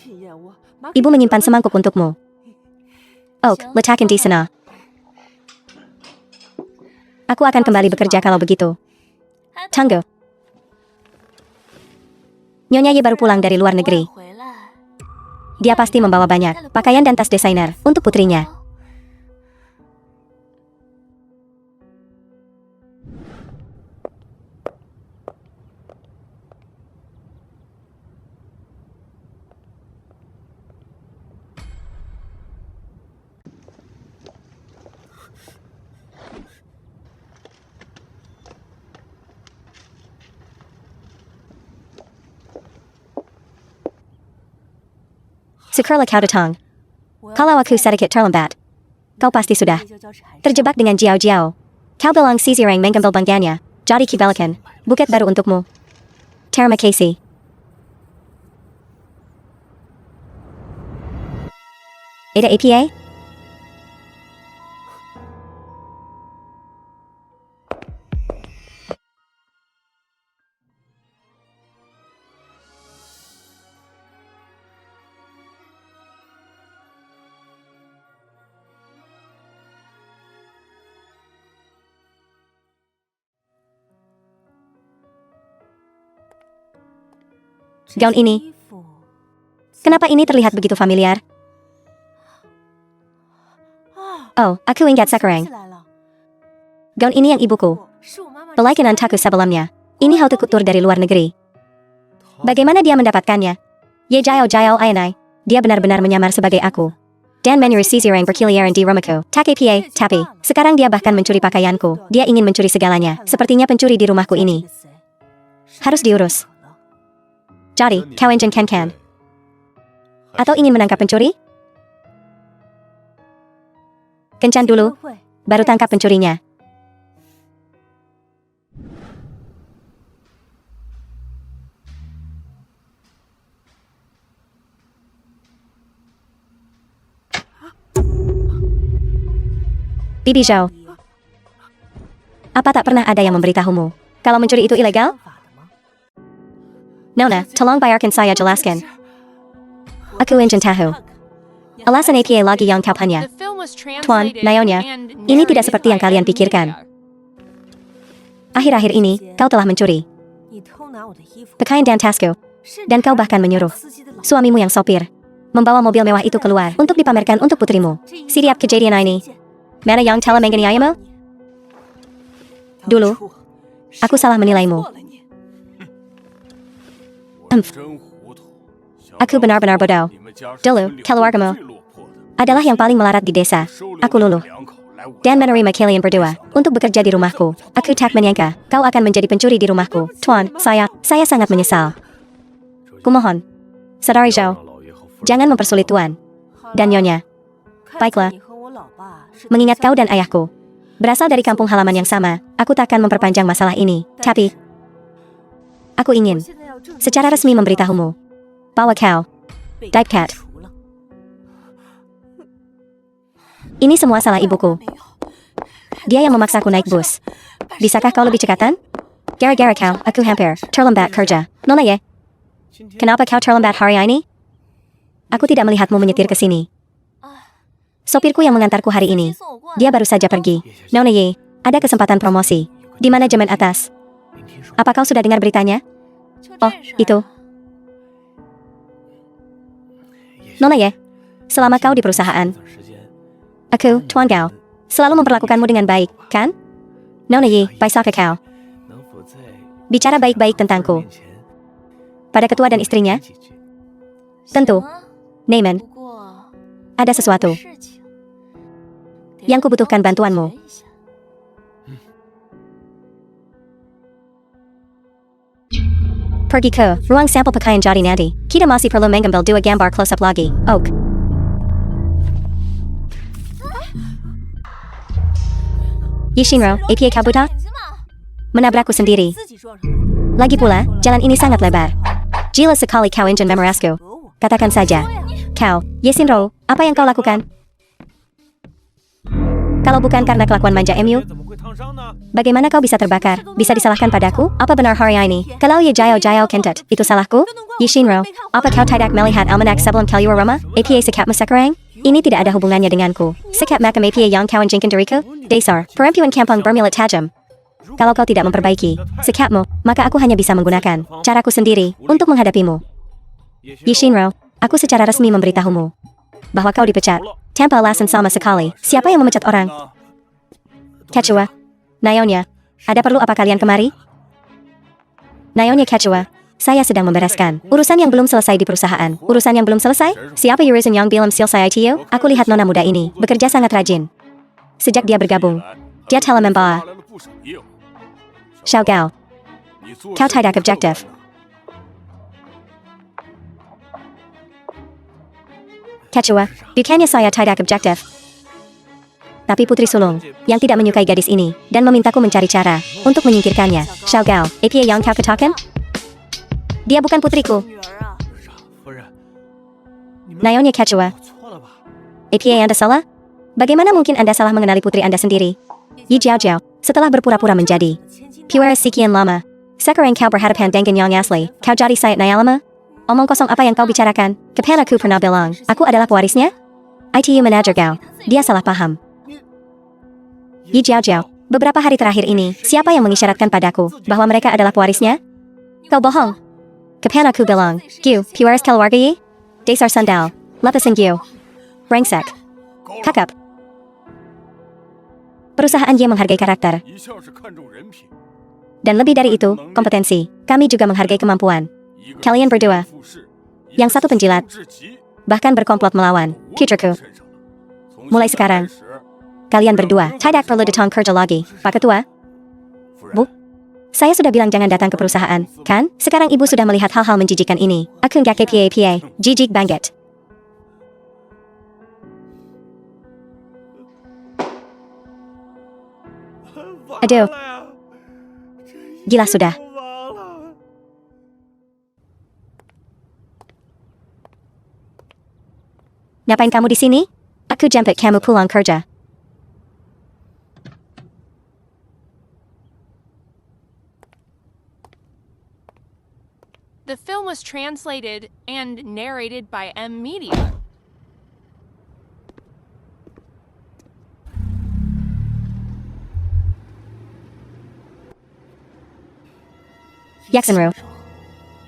Ibu menyimpan semangkuk untukmu. Oak, letakkan di sana. Aku akan kembali bekerja kalau begitu. Tunggu. Nyonya Ye baru pulang dari luar negeri. Dia pasti membawa banyak pakaian dan tas desainer untuk putrinya. Syukurlah kau datang. Kalau aku sedikit terlambat, kau pasti sudah terjebak dengan Jiao Jiao. Kau bilang si orang mengambil bagiannya. Jadi kebalikan buket baru untukmu. Terima kasih. Ada APA? Gaun ini. Kenapa ini terlihat begitu familiar? Oh, aku ingat sekarang. Gaun ini yang ibuku belikan untukku sebelumnya. Ini haute couture dari luar negeri. Bagaimana dia mendapatkannya? Ye Jiao Jiao Ainai. Dia benar-benar menyamar sebagai aku. Dan menyuruh si orang berkeliaran di rumahku. Tak APA, tapi sekarang dia bahkan mencuri pakaianku. Dia ingin mencuri segalanya. Sepertinya pencuri di rumahku ini harus diurus. Jadi, kau engine kan? Atau ingin menangkap pencuri? Kencan dulu, baru tangkap pencurinya. Bibi Zhao, apa tak pernah ada yang memberitahumu kalau mencuri itu ilegal? Nona, tolong bayarkan saya jelaskan. Aku ingin tahu. Alasan apa lagi yang kau The punya? film was Tuan, translated Naonya, and ini tidak narrated seperti yang by kalian pikirkan. Akhir-akhir ini, kau telah mencuri pakaian dan tasku, dan kau bahkan menyuruh suamimu yang sopir membawa mobil mewah itu keluar untuk dipamerkan untuk putrimu. Setiap kejadian ini, mana yang telah menganiayamu? Dulu, aku salah menilaimu. Aku benar-benar bodoh. Dulu, keluargamu adalah yang paling melarat di desa. Aku luluh dan menerima kalian berdua untuk bekerja di rumahku. Aku tak menyangka kau akan menjadi pencuri di rumahku. Tuan, saya sangat menyesal. Kumohon, sadari Zhao, jangan mempersulit Tuan dan Nyonya. Baiklah, mengingat kau dan ayahku berasal dari kampung halaman yang sama, aku takkan memperpanjang masalah ini. Tapi, aku ingin secara resmi memberitahumu bahwa kau, Dive Cat, ini semua salah ibuku. Dia yang memaksaku naik bus. Bisakah kau lebih cekatan? Gara-gara kau, aku hampir terlambat kerja. Nona ye, kenapa kau terlambat hari ini? Aku tidak melihatmu menyetir ke sini. Sopirku yang mengantarku hari ini, dia baru saja pergi. Nona ye, ada kesempatan promosi di manajemen atas. Apa kau sudah dengar beritanya? Oh, itu. Nona ye, selama kau di perusahaan, aku, Tuan Gao, selalu memperlakukanmu dengan baik, kan? Nona ye, baisakah kau bicara baik-baik tentangku pada ketua dan istrinya? Tentu, Neyman, ada sesuatu yang kubutuhkan bantuanmu. Pergi ke ruang sampel pakaian jadi nanti. Kita masih perlu mengambil 2 gambar close-up lagi. Oak. Yishinro, APA Kabuta? Menabrakku sendiri. Lagi pula, jalan ini sangat lebar. Gila sekali kau ingin memerasku. Katakan saja. Kau, Yishinro, apa yang kau lakukan? Kalau bukan karena kelakuan manja MU, bagaimana kau bisa terbakar? Bisa disalahkan padaku? Apa benar hari ini? Kalau ya Jaya Kentet, itu salahku? Yishinro, apa kau tidak melihat almanak sebelum keluar rumah? APA sikapmu sekarang? Ini tidak ada hubungannya denganku. Sikap makam APA yang kau anjingkan diriku? Dasar, perempuan kampung bermilit tajam. Kalau kau tidak memperbaiki sikapmu, maka aku hanya bisa menggunakan caraku sendiri untuk menghadapimu. Yishinro, aku secara resmi memberitahumu bahwa kau dipecat tanpa alasan sama sekali. Siapa yang memecat orang? Ketua, Naonya, ada perlu apa kalian kemari? Naonya Ketua, saya sedang membereskan urusan yang belum selesai di perusahaan. Urusan yang belum selesai? Siapa urusan yang belum selesai itu? Aku lihat nona muda ini bekerja sangat rajin. Sejak dia bergabung, dia telah membawa Xiao Gao. Kau tidak objektif. Ketua, bukannya saya tidak objektif. Tapi putri sulung yang tidak menyukai gadis ini dan memintaku mencari cara untuk menyingkirkannya. Xiao Gao, apa yang kau katakan? Dia bukan putriku. Naonya Ketua, apa Anda salah? Bagaimana mungkin Anda salah mengenali putri Anda sendiri? Yi Jiao Jiao, setelah berpura-pura menjadi Puaris sekian lama, sekarang kau berhadapan dengan yang asli. Kau jadi Sayat Nyalama? Omong kosong apa yang kau bicarakan? Kapan aku pernah bilang aku adalah pewarisnya? ITU manager Gao, dia salah paham. Yi Jiao Jiao, beberapa hari terakhir ini, siapa yang mengisyaratkan padaku bahwa mereka adalah pewarisnya? Kau bohong. Kapan aku bilang, Gu, pewaris keluarga Yi? Dasar sandal, lepasin Gu. Brengsek. Kakap. Perusahaan Yi menghargai karakter. Dan lebih dari itu, kompetensi. Kami juga menghargai kemampuan. Kalian berdua, yang satu penjilat, bahkan berkomplot melawan putriku. Mulai sekarang, kalian berdua tidak perlu datang kerja lagi, Pak Ketua. Bu, saya sudah bilang jangan datang ke perusahaan, kan? Sekarang ibu sudah melihat hal-hal menjijikan ini. Aku nggak KPA, jijik banget. Aduh, gila sudah. Ngapain kamu di sini? Aku jemput kamu pulang kerja. The film was translated and narrated by M Media. Yaxenru.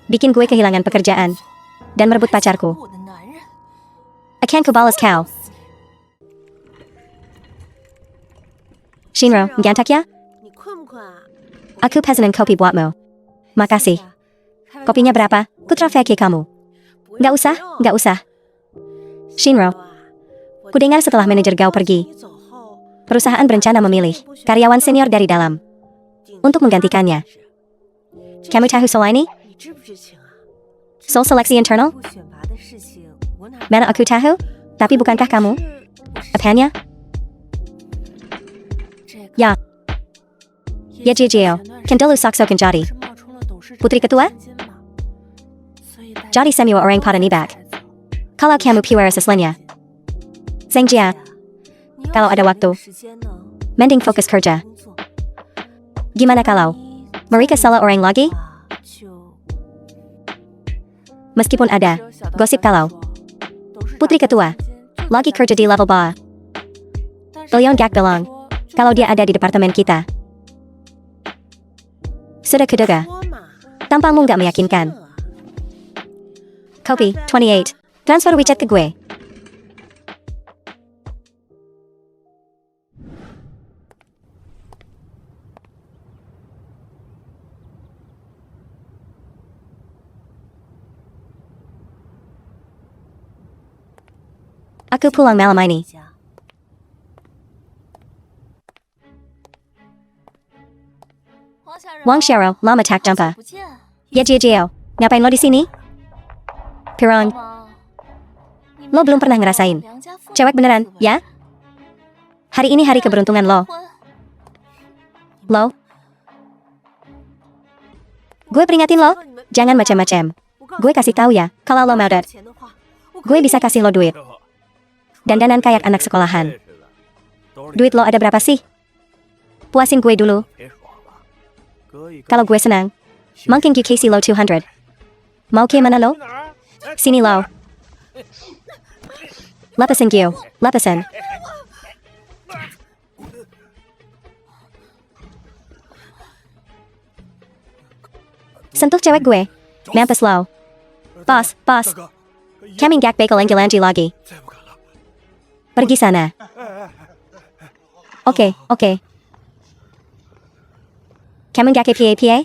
Bikin gue kehilangan pekerjaan. Dan merebut pacarku. Akan ku balas kau. Shinro, gantak ya? Aku pesanin kopi buatmu. Makasih. Kopinya berapa? Ku trafeki kamu. Gak usah. Shinro. Ku dengar setelah manajer Gao pergi, perusahaan berencana memilih karyawan senior dari dalam untuk menggantikannya. Kamu tahu soal ini? Soal seleksi internal? Mana aku tahu? Tapi bukankah kamu? Apanya? Ya. Ya Jijio, kan dulu saksokan jadi putri ketua? Jadi semua orang pada nibak. Kalau kamu puas aslinya. Sengjia, kalau ada waktu, mending fokus kerja. Gimana kalau mereka salah orang lagi? Meskipun ada gosip kalau putri ketua lagi kerja di level bawah. Beliau gak bilang kalau dia ada di departemen kita. Sudah kuduga. Tampangmu gak meyakinkan. Kopi, 28. Transfer WeChat ke gue. Aku pulang malam ini. Wang Xiao, lama tak jumpa. Ya Jijio, ngapain lo di sini? Pirong, lo belum pernah ngerasain cewek beneran, ya? Hari ini hari keberuntungan lo. Gue peringatin lo, jangan macam-macam. Gue kasih tahu ya, kalau lo mau gue bisa kasih lo duit. Dandanan kayak anak sekolahan. Duit lo ada berapa sih? Puasin gue dulu. Kalau gue senang, mungkin gue kasih lo 200. Mau ke mana lo? Sini lo. Lepasin gue, lepasin. Sentuh cewek gue. Mampus lo. Bos. Kami gak bakal lanji lagi. Pergi sana. Oke. Kamu gak PA?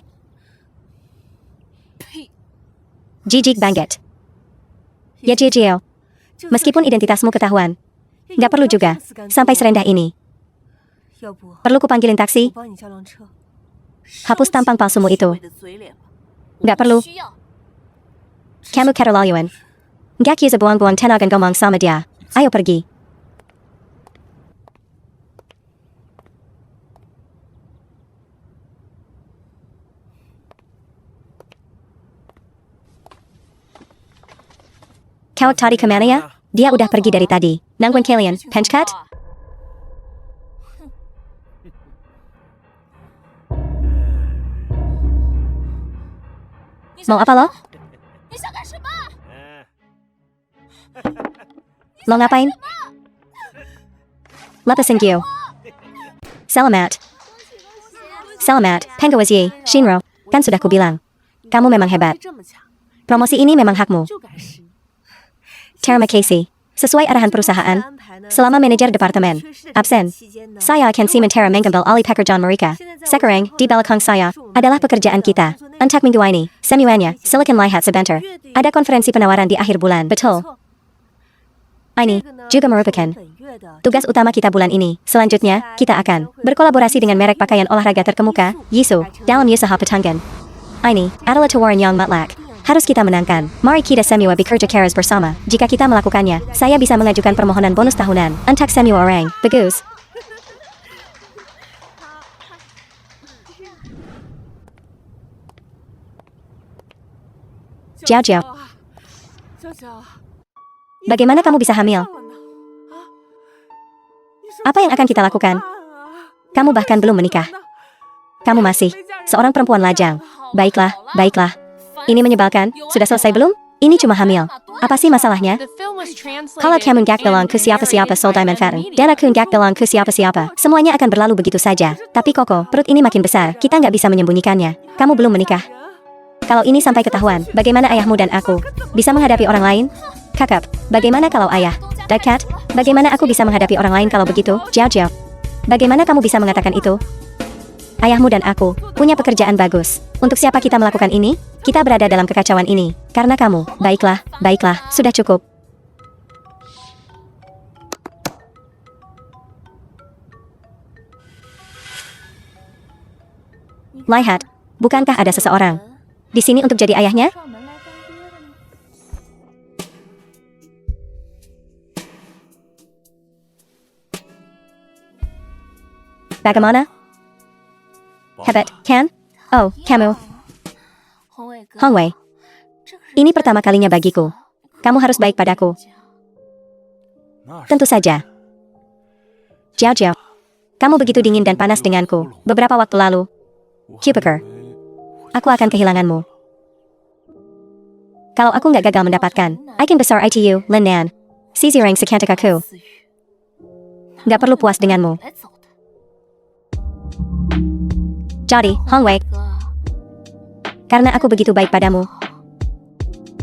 Jijik banget. Ya Jijio. Meskipun identitasmu ketahuan, gak perlu juga sampai serendah ini. Perlu kupanggilin taksi? Hapus tampang palsumu itu. Gak perlu. Kamu keterlaluan. Gak bisa buang-buang tenaga ngomong sama dia. Ayo pergi. Kau tadi kemana ya? Dia udah pergi dari tadi. Nangguin kalian, penchkat? Mau apa lo? Lo ngapain? Lepasin gue. Selamat, Penggawas Yi, Shinro. Kan sudah kubilang. Kamu memang hebat. Promosi ini memang hakmu. Terima kasih. Sesuai arahan perusahaan, selama manajer departemen absen, saya akan sementara mengambil alih pekerjaan mereka. Sekarang, di belakang saya, adalah pekerjaan kita. Untuk minggu ini, semuanya, silakan lihat sebentar. Ada konferensi penawaran di akhir bulan, betul? Ini juga merupakan tugas utama kita bulan ini. Selanjutnya, kita akan berkolaborasi dengan merek pakaian olahraga terkemuka, Yisu, dalam usaha patungan. Ini adalah tawaran yang mutlak. Harus kita menangkan. Mari kita semua bekerja keras bersama. Jika kita melakukannya, saya bisa mengajukan permohonan bonus tahunan untuk semua orang. Bagus. Jiao. Bagaimana kamu bisa hamil? Apa yang akan kita lakukan? Kamu bahkan belum menikah. Kamu masih seorang perempuan lajang. Baiklah. Ini menyebalkan. Sudah selesai belum? Ini cuma hamil. Apa sih masalahnya? The film was translated Kalau kamu nggak bilang ke and siapa-siapa narrated soal by Diamond M Fatten, Media. dan aku nggak bilang ke siapa-siapa, semuanya akan berlalu begitu saja. Tapi Koko, perut ini makin besar, kita nggak bisa menyembunyikannya. Kamu belum menikah. Kalau ini sampai ketahuan, bagaimana ayahmu dan aku? Bisa menghadapi orang lain? Kakak, bagaimana kalau ayah? Cat, bagaimana aku bisa menghadapi orang lain kalau begitu? Jiao. Bagaimana kamu bisa mengatakan itu? Ayahmu dan aku punya pekerjaan bagus. Untuk siapa kita melakukan ini? Kita berada dalam kekacauan ini. Karena kamu. Baiklah, sudah cukup. Lihat, bukankah ada seseorang di sini untuk jadi ayahnya? Bagaimana? Hebat, kan? Oh, kamu. Hongwei. Ini pertama kalinya bagiku. Kamu harus baik padaku. Tentu saja. Jiao. Kamu begitu dingin dan panas denganku. Beberapa waktu lalu. Cubiker. Aku akan kehilanganmu. Kalau aku nggak gagal mendapatkan, Icon besar ITU, Lin Nan. Sisi rank secantik aku. Nggak perlu puas denganmu. Jadi, Hongwei. Karena aku begitu baik padamu.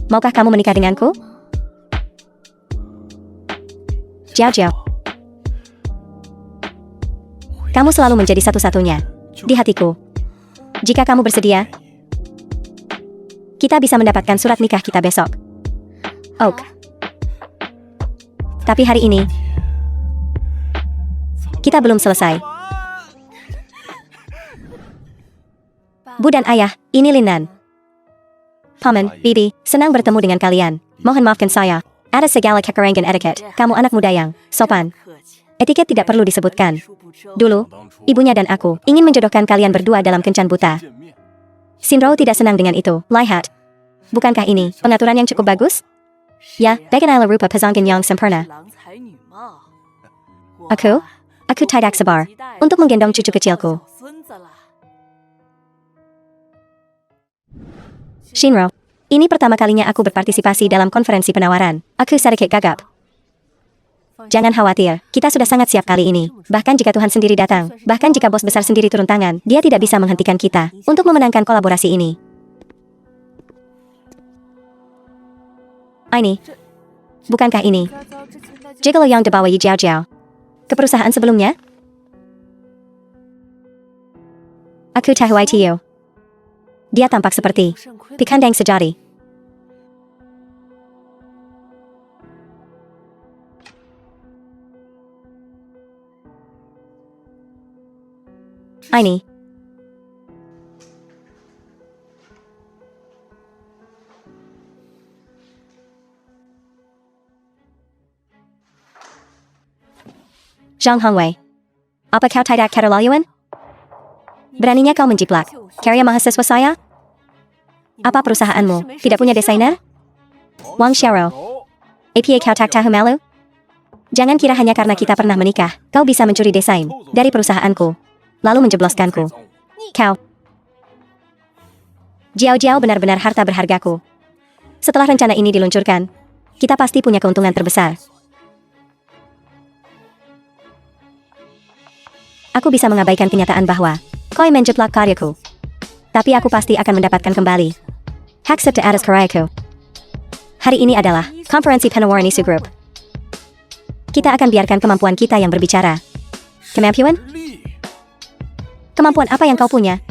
Maukah kamu menikah denganku? Jiao. Kamu selalu menjadi satu-satunya di hatiku. Jika kamu bersedia, kita bisa mendapatkan surat nikah kita besok. Oak. Tapi hari ini, kita belum selesai. Bu dan ayah, ini Linan. Paman, Bibi, senang bertemu dengan kalian. Mohon maafkan saya. Ada segala kekurangan etiket. Kamu anak muda yang sopan. Etiket tidak perlu disebutkan. Dulu, ibunya dan aku ingin menjodohkan kalian berdua dalam kencan buta. Shinro tidak senang dengan itu. Lihat. Bukankah ini pengaturan yang cukup bagus? Ya, bagaimana rupa pasangan yang sempurna. Aku tidak sabar untuk menggendong cucu kecilku. Shinro, ini pertama kalinya aku berpartisipasi dalam konferensi penawaran. Aku sedikit gagap. Jangan khawatir, kita sudah sangat siap kali ini. Bahkan jika Tuhan sendiri datang, bahkan jika bos besar sendiri turun tangan, dia tidak bisa menghentikan kita untuk memenangkan kolaborasi ini. Ini. Bukankah ini Gigolo yang dibawahi Jiao? Ke perusahaan sebelumnya? Aku tahu ITU. Dia tampak seperti pikandang sejati. Ini. Zhang Hongwei. Apa kau tidak keterlaluan? Beraninya kau menjiplak karya mahasiswa saya? Apa perusahaanmu tidak punya desainer? Wang Xiaoro. APA kau tak tahu malu? Jangan kira hanya karena kita pernah menikah, kau bisa mencuri desain dari perusahaanku, lalu menjebloskanku. Kau. Jiao benar-benar harta berhargaku. Setelah rencana ini diluncurkan, kita pasti punya keuntungan terbesar. Aku bisa mengabaikan kenyataan bahwa kau menjeplak karyaku. Tapi aku pasti akan mendapatkan kembali hak cipta atas karyaku. Hari ini adalah konferensi penawaran isu grup. Kita akan biarkan kemampuan kita yang berbicara. Kemampuan? Kemampuan apa yang kau punya?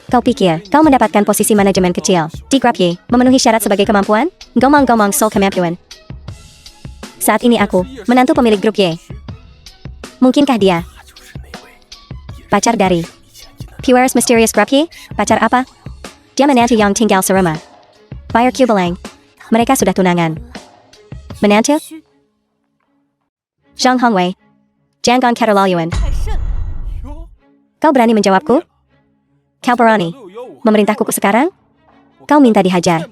Kau pikir kau mendapatkan posisi manajemen kecil di grup Y memenuhi syarat sebagai kemampuan? Gomong-gomong soal kemampuan. Saat ini aku menantu pemilik grup Y. Mungkinkah dia pacar dari Puers Mysterious Grup Y? Pacar apa? Dia menantu yang tinggal serumah. Bayar Kubelang. Mereka sudah tunangan. Menantu? Zhang Hongwei. Jangan keterlaluan. Kau berani menjawabku? Kau berani memerintahku sekarang? Kau minta dihajar.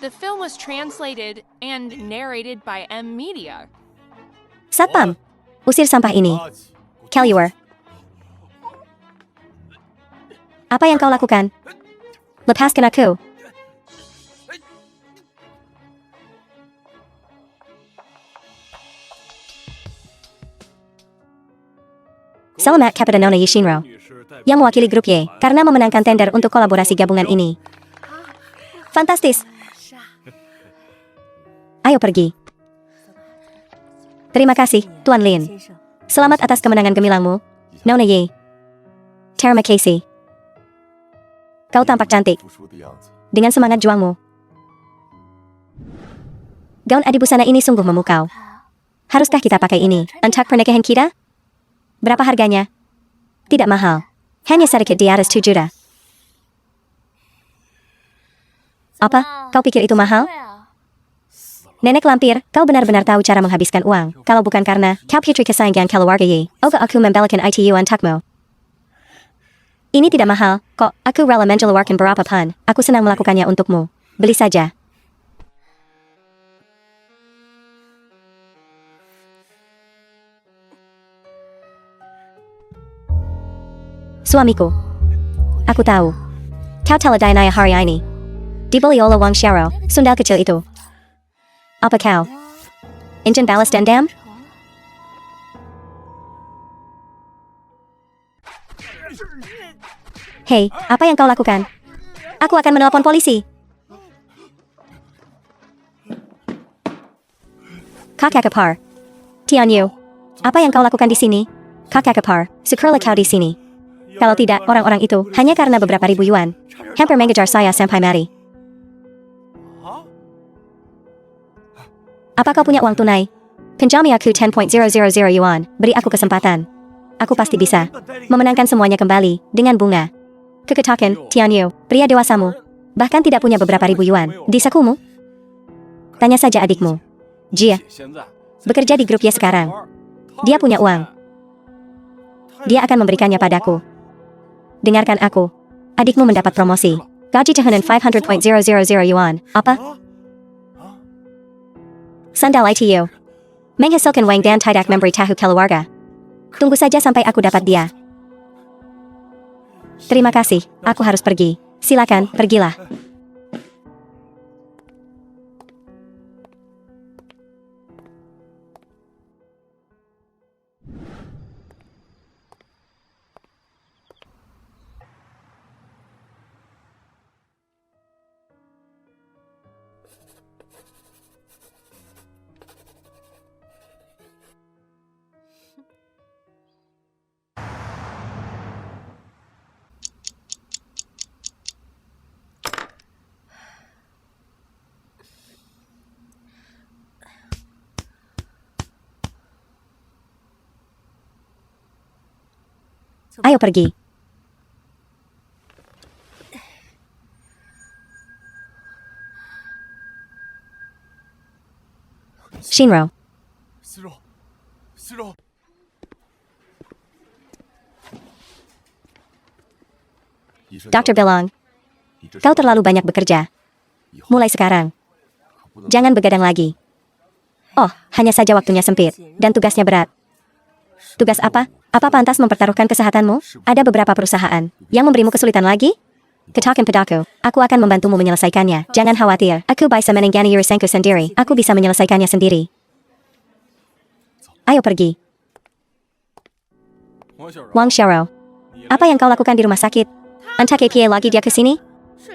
The film was translated and narrated by M Media. Satpam, usir sampah ini. Keluar. Apa yang kau lakukan? Lepaskan aku. Selamat kepada Nona Yashinro yang mewakili grup Y karena memenangkan tender untuk kolaborasi gabungan ini. Fantastis. Ayo pergi. Terima kasih, Tuan Lin. Selamat atas kemenangan gemilangmu, Nona Yi. Terima kasih. Kau tampak cantik. Dengan semangat juangmu. Gaun adibusana ini sungguh memukau. Haruskah kita pakai ini untuk pernikahan kita? Berapa harganya? Tidak mahal. Hanya sedikit di atas 2 juta. Apa? Kau pikir itu mahal? Nenek lampir, kau benar-benar tahu cara menghabiskan uang. Kalau bukan karena kau putri kesayangan keluarga Yi, oga aku membelikan itu untukmu. Ini tidak mahal, kok. Aku rela mengeluarkan berapa pun. Aku senang melakukannya untukmu. Beli saja. Suamiku. Aku tahu. Kau telah dianiaya hari ini. Dibeli oleh Wang Xiao, sundal kecil itu. Apa kau? Ingin balas dendam? Hei, apa yang kau lakukan? Aku akan menelpon polisi. Kakak kepar. Tian Yu. Apa yang kau lakukan di sini? Kakak kepar, syukurlah kau di sini. Kalau tidak, orang-orang itu hanya karena beberapa ribu yuan. Hampir mengejar saya sampai mati. Apa kau punya uang tunai? Pinjami aku 10.000 yuan. Beri aku kesempatan. Aku pasti bisa memenangkan semuanya kembali dengan bunga. Keketakan, Tian Yu, pria dewasamu. Bahkan tidak punya beberapa ribu yuan di sakumu? Tanya saja adikmu. Jia. Bekerja di grup Y sekarang. Dia punya uang. Dia akan memberikannya padaku. Dengarkan aku. Adikmu mendapat promosi. Gaji tahunan 500.000 yuan. Apa? Sandal ITU. Menghasilkan uang dan tidak memberi tahu keluarga. Tunggu saja sampai aku dapat dia. Terima kasih, aku harus pergi. Silakan, pergilah. Ayo pergi. Shinro. Dr. Bilong. Kau terlalu banyak bekerja. Mulai sekarang. Jangan begadang lagi. Oh, hanya saja waktunya sempit. Dan tugasnya berat. Tugas apa? Apa pantas mempertaruhkan kesehatanmu? Ada beberapa perusahaan yang memberimu kesulitan lagi? Katakan padaku, aku akan membantumu menyelesaikannya. Jangan khawatir, aku bisa menangani urusanku sendiri. Aku bisa menyelesaikannya sendiri. Ayo pergi. Wang Xiao. Apa yang kau lakukan di rumah sakit? Entah KPA lagi dia ke sini?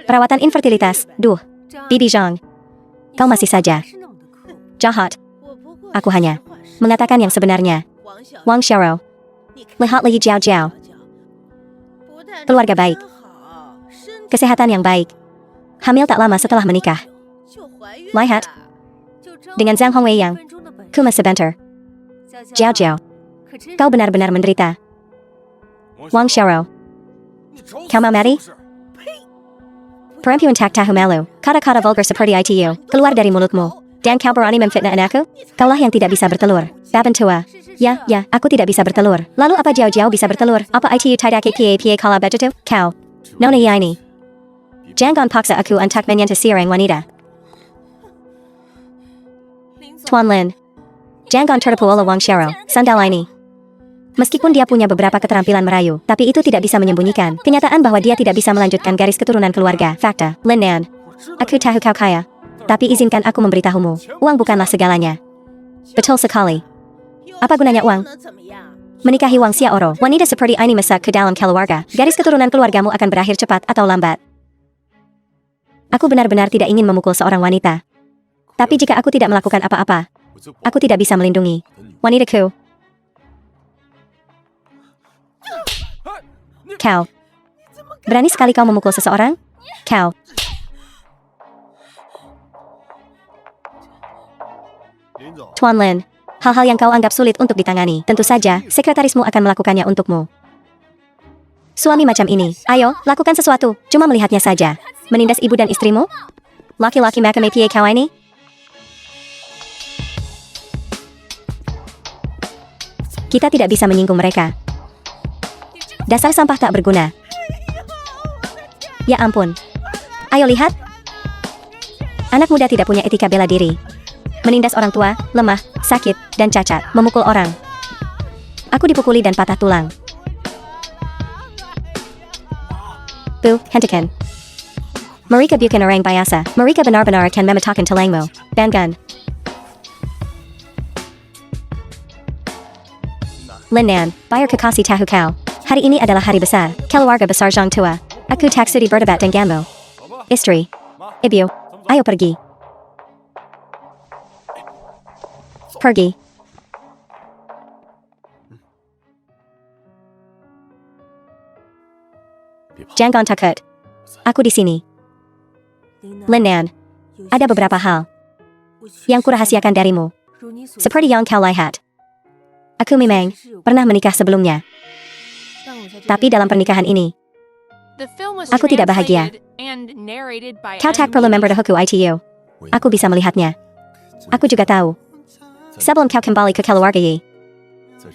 Perawatan infertilitas. Duh. Bibi Zhang. Kau masih saja jahat. Aku hanya mengatakan yang sebenarnya. Wang Xiao. Lihatlah Yi Jiao Jiao. Keluarga baik. Kesehatan yang baik. Hamil tak lama setelah menikah. Lihat. Dengan Zhang Hongwei yang cuma sebentar. Jiao Jiao. Kau benar-benar menderita. Wang Xiao. Kau mau mati? Perempuan tak tahu malu. Kata-kata vulgar seperti itu keluar dari mulutmu. Dan kau berani memfitnah anakku? Kaulah yang tidak bisa bertelur. Baban tua. Ya, aku tidak bisa bertelur. Lalu apa Jiao bisa bertelur? Apa itu tidak KPA kalau begitu? Kau. Nona ini. Jangan paksa aku untuk menyentuh seorang wanita. Tuan Lin. Jangan tertipu oleh Wang Xiao. Sandal ini. Meskipun dia punya beberapa keterampilan merayu, tapi itu tidak bisa menyembunyikan kenyataan bahwa dia tidak bisa melanjutkan garis keturunan keluarga. Fakta, Lin Nan. Aku tahu kau kaya. Tapi izinkan aku memberitahumu, uang bukanlah segalanya. Betul sekali. Apa gunanya uang? Menikahi Wang Xiaoro, wanita seperti ini masuk ke dalam keluarga. Garis keturunan keluargamu akan berakhir cepat atau lambat. Aku benar-benar tidak ingin memukul seorang wanita. Tapi jika aku tidak melakukan apa-apa, aku tidak bisa melindungi wanitaku. Kau. Berani sekali kau memukul seseorang? Kau. Tuan Lin, hal-hal yang kau anggap sulit untuk ditangani, tentu saja, sekretarismu akan melakukannya untukmu. Suami macam ini, ayo, lakukan sesuatu, cuma melihatnya saja. Menindas ibu dan istrimu? Laki-laki macam apa kau ini? Kita tidak bisa menyinggung mereka. Dasar sampah tak berguna. Ya ampun. Ayo lihat. Anak muda tidak punya etika bela diri. Menindas orang tua, lemah, sakit, dan cacat. Memukul orang. Aku dipukuli dan patah tulang. Hentikan. Mereka bukan orang biasa. Mereka benar-benar akan memecahkan tulangmu. Banggan. Lin Nan, bayar kekasih tahu kau. Hari ini adalah hari besar. Keluarga besar Zhang Tua. Aku tak sudi berdebat denganmu. Istri. Ibu. Ayo pergi. Pergi. Jangan takut. Aku di sini. Lin Nan. Ada beberapa hal yang kurahasiakan darimu. Seperti yang kau lihat. Aku memang pernah menikah sebelumnya. Tapi dalam pernikahan ini, The film was Aku tidak bahagia. translated and narrated by kau tak Em perlu Lee. memberitahu ITU. Aku bisa melihatnya. Aku juga tahu. Sebelum kau kembali ke keluarga Yi,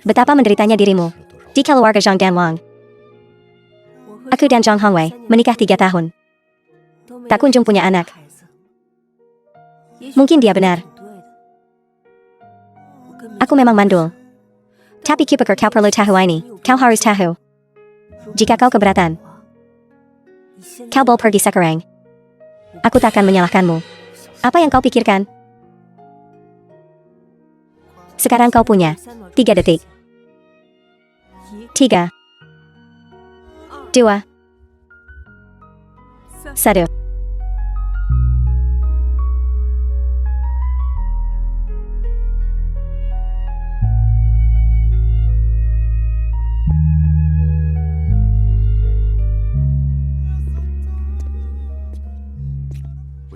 betapa menderitanya dirimu di keluarga Zhang Dan Wang. Aku dan Zhang Hongwei menikah 3 tahun. Tak kunjung punya anak. Mungkin dia benar. Aku memang mandul. Tapi kupikir kau perlu tahu ini. Kau harus tahu. Jika kau keberatan, kau boleh pergi sekarang. Aku takkan menyalahkanmu. Apa yang kau pikirkan? Sekarang kau punya 3 detik. 3, 2, 1.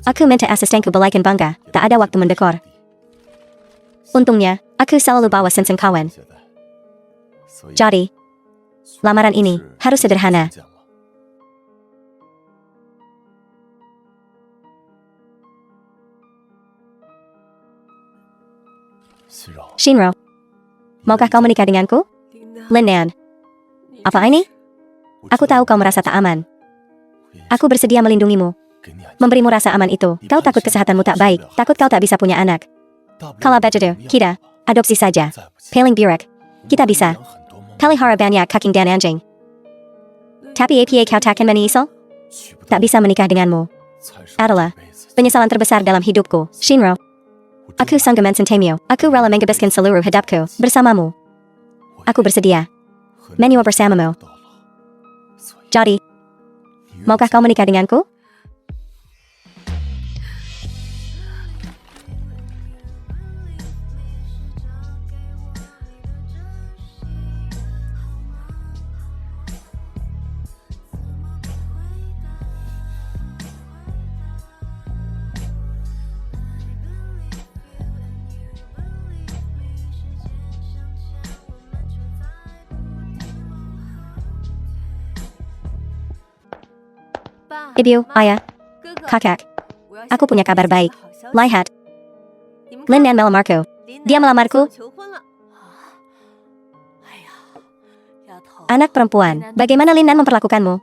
Aku minta asistenku belikan bangga. Tak ada waktu mendekor. Untungnya, aku selalu bawa senseng kawan. Jadi, lamaran ini harus sederhana. Shinro, maukah kau menikah denganku? Lin Nan. Apa ini? Aku tahu kau merasa tak aman. Aku bersedia melindungimu. Memberimu rasa aman itu. Kau takut kesehatanmu tak baik. Takut kau tak bisa punya anak. Kalau begitu, kita adopsi saja. Paling buruk, kita bisa pelihara banyak kucing dan anjing. Tapi apa kau takkan menyesal? Tak bisa menikah denganmu adalah penyesalan terbesar dalam hidupku. Shinro, aku sanggup mencintaimu. Aku rela menghabiskan seluruh hidupku bersamamu. Aku bersedia menyua bersamamu. Jadi, maukah kau menikah denganku? Ibu, ayah, kakak, aku punya kabar baik. Lihat, Lin Nan melamarku. Dia melamarku. Anak perempuan, bagaimana Lin Nan memperlakukanmu?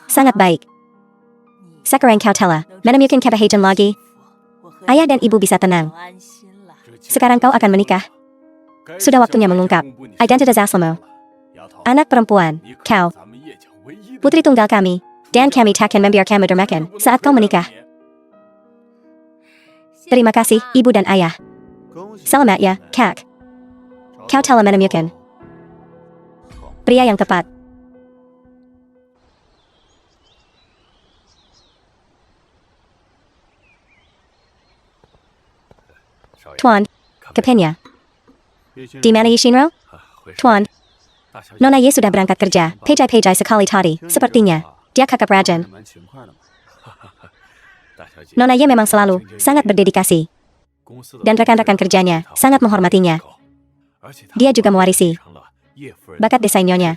Sangat baik. Sekarang kau telah menemukan kebahagiaan lagi. Ayah dan ibu bisa tenang. Sekarang kau akan menikah Sudah waktunya mengungkap identitas aslimu. Anak perempuan, kau, putri tunggal kami, dan kami takkan membiarkanmu diremehkan saat kau menikah. Terima kasih, ibu dan ayah. Selamat ya, Kak. Kau telah menemukan pria yang tepat. Tuan, Kepenya. Di mana Yishinro? Tuan, Nona Ye sudah berangkat kerja. Pejai-pejai sekali tadi. Sepertinya, dia kakak rajin. Nona Ye memang selalu sangat berdedikasi. Dan rekan-rekan kerjanya sangat menghormatinya. Dia juga mewarisi bakat desain nyonya.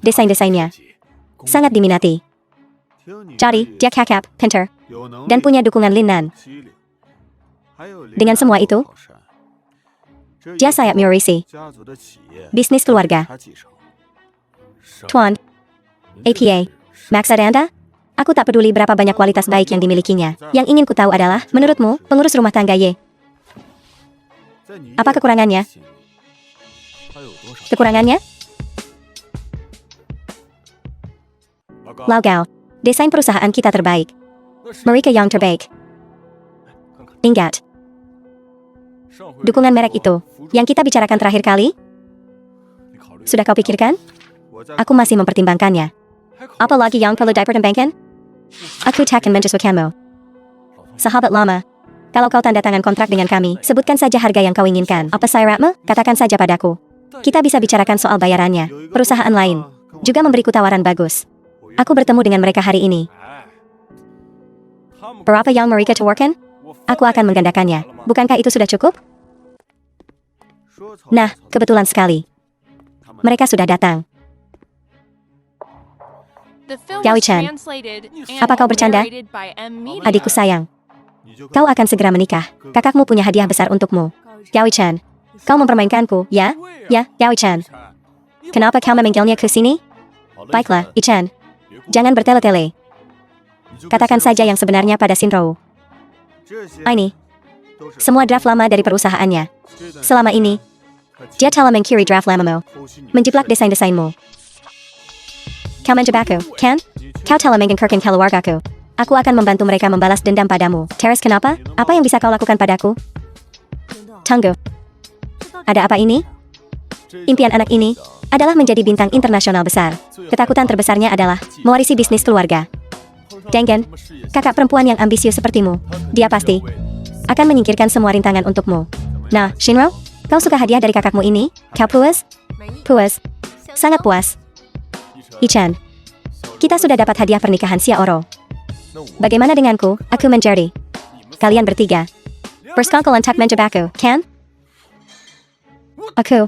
Desain-desainnya sangat diminati. Jadi, dia kakap, pinter, dan punya dukungan Lin Nan. Dengan semua itu, dia sayap mewarisi bisnis keluarga. Tuan, APA, maksud Anda? Aku tak peduli berapa banyak kualitas baik yang dimilikinya. Yang ingin ku tahu adalah, menurutmu, pengurus rumah tangga Ye, apa kekurangannya? Kekurangannya? Laugao, desain perusahaan kita terbaik. Mereka yang terbaik. Ingat, dukungan merek itu, yang kita bicarakan terakhir kali, sudah kau pikirkan? Aku masih mempertimbangkannya. Apalagi yang perlu dipertimbangkan? Aku takkan menyesuaikanmu. Sahabat lama, kalau kau tanda tangan kontrak dengan kami, sebutkan saja harga yang kau inginkan. Apa syaratmu? Katakan saja padaku. Kita bisa bicarakan soal bayarannya. Perusahaan lain juga memberiku tawaran bagus. Aku bertemu dengan mereka hari ini. Berapa yang mereka tawarkan? Aku akan menggandakannya. Bukankah itu sudah cukup? Nah, kebetulan sekali. Mereka sudah datang. The film Yao was Chan, translated and apa kau bercanda? narrated by M. Media. Adikku sayang, kau akan segera menikah. Kakakmu punya hadiah besar untukmu. Yao Chan, kau mempermainkanku, ya? Ya, Yao Chan. Kenapa kau memanggilnya ke sini? Baiklah, Ichan. Jangan bertele-tele. Katakan saja yang sebenarnya pada Shinro. Ini semua draft lama dari perusahaannya. Selama ini, dia telah mengkiri draft lamamu, menjiplak desain-desainmu. Kau menjebakku, kan? Kau telah mengingkarkan keluargaku. Aku akan membantu mereka membalas dendam padamu. Teres, kenapa? Apa yang bisa kau lakukan padaku? Tunggu. Ada apa ini? Impian anak ini adalah menjadi bintang internasional besar. Ketakutan terbesarnya adalah mewarisi bisnis keluarga. Dengen, kakak perempuan yang ambisius sepertimu, dia pasti akan menyingkirkan semua rintangan untukmu. Nah, Shinro, kau suka hadiah dari kakakmu ini? Kau puas? Puas. Sangat puas. Ichan, kita sudah dapat hadiah pernikahan Xiaoro. Bagaimana denganku? Aku menjadi kalian bertiga. Persekongkolan tak menjebakku, kan? Aku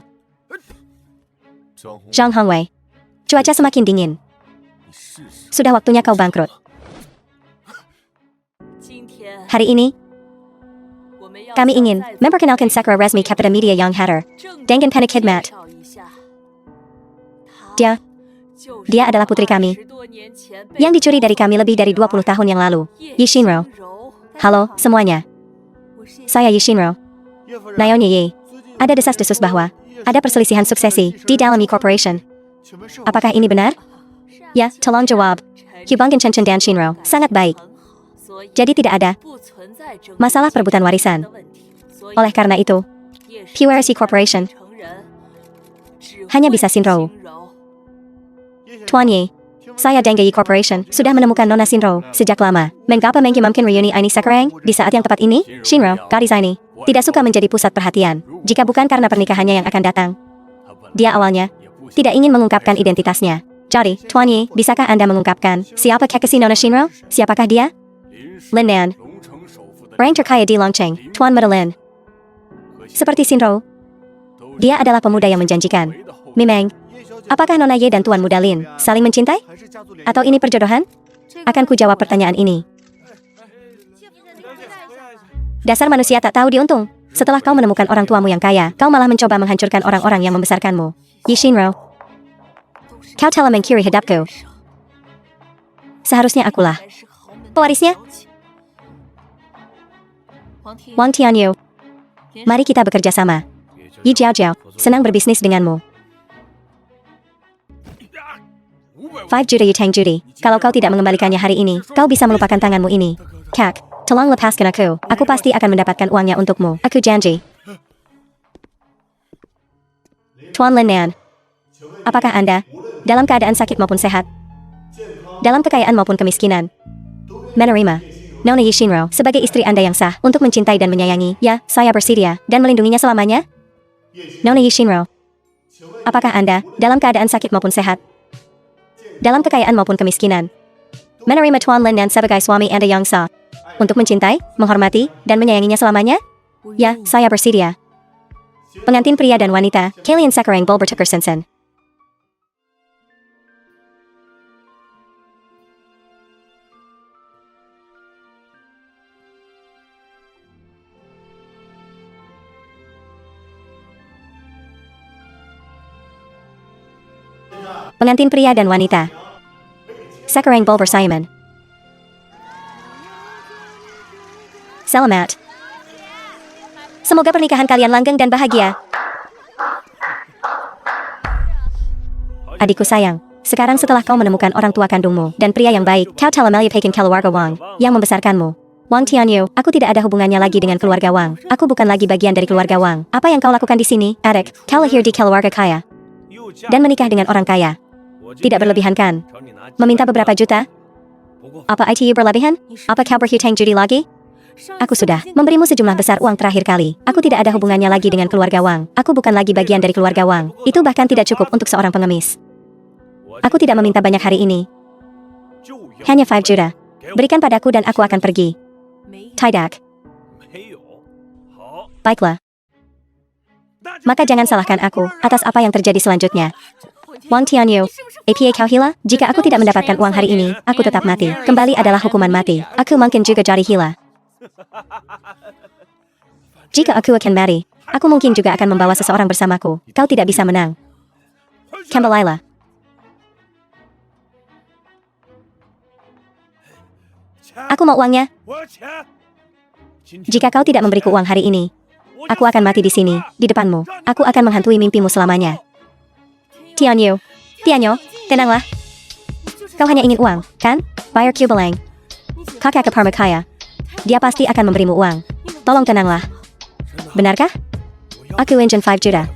Zhang Hongwei. Cuaca semakin dingin. Sudah waktunya kau bangkrut. Hari ini, kami ingin memperkenalkan Sakura resmi kepada media yang hadir. Dengan penuh khidmat. Dia adalah putri kami, yang dicuri dari kami lebih dari 20 tahun yang lalu. Yishinro. Halo, semuanya. Saya Yishinro. Naonya Ye. Ada desas-desus bahwa ada perselisihan suksesi di dalam Yi Corporation. Apakah ini benar? Ya, tolong jawab. Hubungan Chen dan Shinro sangat baik. Jadi tidak ada masalah perebutan warisan. Oleh karena itu, PURC Corporation hanya bisa Shinro. Tuan Ye, saya Dengge Yi Corporation sudah menemukan Nona Shinro sejak lama. Mengapa mungkin reuni ini sekarang di saat yang tepat ini? Shinro, gadis ini tidak suka menjadi pusat perhatian. Jika bukan karena pernikahannya yang akan datang, dia awalnya tidak ingin mengungkapkan identitasnya. Jadi, Tuan Ye, bisakah Anda mengungkapkan siapa kekasih Nona Shinro? Siapakah dia? Lin Nan, orang terkaya di Longcheng, Tuan Madeline. Seperti Shinro, dia adalah pemuda yang menjanjikan. Memang, apakah Nona Ye dan Tuan Muda Lin saling mencintai? Atau ini perjodohan? Akan ku jawab pertanyaan ini. Dasar manusia tak tahu diuntung. Setelah kau menemukan orang tuamu yang kaya, kau malah mencoba menghancurkan orang-orang yang membesarkanmu. Yishinro, kau telah mengkiri hidupku. Seharusnya akulah pewarisnya. Wang Tianyu, mari kita bekerja sama. Yi Jiao Jiao, senang berbisnis denganmu. 5 juta Yutang Judi. Kalau kau tidak mengembalikannya hari ini, kau bisa melupakan tanganmu ini. Kak, tolong lepaskan aku. Aku pasti akan mendapatkan uangnya untukmu. Aku janji. Tuan Lin Nan. Apakah Anda dalam keadaan sakit maupun sehat? Dalam kekayaan maupun kemiskinan? Menerima Nona Yi Shinro sebagai istri Anda yang sah untuk mencintai dan menyayangi. Ya, saya bersedia dan melindunginya selamanya. Nona Yi Shinro. Apakah Anda dalam keadaan sakit maupun sehat? Dalam kekayaan maupun kemiskinan? Menerima Tuan Lin Nan sebagai suami Anda yang sah untuk mencintai, menghormati, dan menyayanginya selamanya? Ya, saya bersedia. Pengantin pria dan wanita, kalian sekarang boleh bertukar sensen. Pengantin pria dan wanita. Sekarang boleh bersamaan. Selamat. Semoga pernikahan kalian langgeng dan bahagia. Adikku sayang, sekarang setelah kau menemukan orang tua kandungmu dan pria yang baik, kau telah menyepakkan keluarga Wang yang membesarkanmu. Wang Tianyu, aku tidak ada hubungannya lagi dengan keluarga Wang. Aku bukan lagi bagian dari keluarga Wang. Apa yang kau lakukan di sini, adik? Kau lahir di keluarga kaya dan menikah dengan orang kaya. Tidak berlebihan kan? Meminta beberapa juta? Apa ITU berlebihan? Apa kau berhutang judi lagi? Aku sudah memberimu sejumlah besar uang terakhir kali. Aku tidak ada hubungannya lagi dengan keluarga Wang. Aku bukan lagi bagian dari keluarga Wang. Itu bahkan tidak cukup untuk seorang pengemis. Aku tidak meminta banyak hari ini. Hanya 5 juta. Berikan padaku dan aku akan pergi. Tidak. Baiklah. Maka jangan salahkan aku atas apa yang terjadi selanjutnya. Wang Tianyu, apa kau gila? Jika aku tidak mendapatkan uang hari ini, aku tetap mati. Kembali adalah hukuman mati. Aku mungkin juga jadi gila. Jika aku akan mati, aku mungkin juga akan membawa seseorang bersamaku. Kau tidak bisa menang. Kembalilah. Aku mau uangnya. Jika kau tidak memberiku uang hari ini, aku akan mati di sini, di depanmu. Aku akan menghantui mimpimu selamanya. Tianyu, tenanglah. Kau hanya ingin uang, kan? Bayar Kubelang. Kakak Keparmakaya. Dia pasti akan memberimu uang. Tolong tenanglah. Benarkah? Aku ingin 5 juta.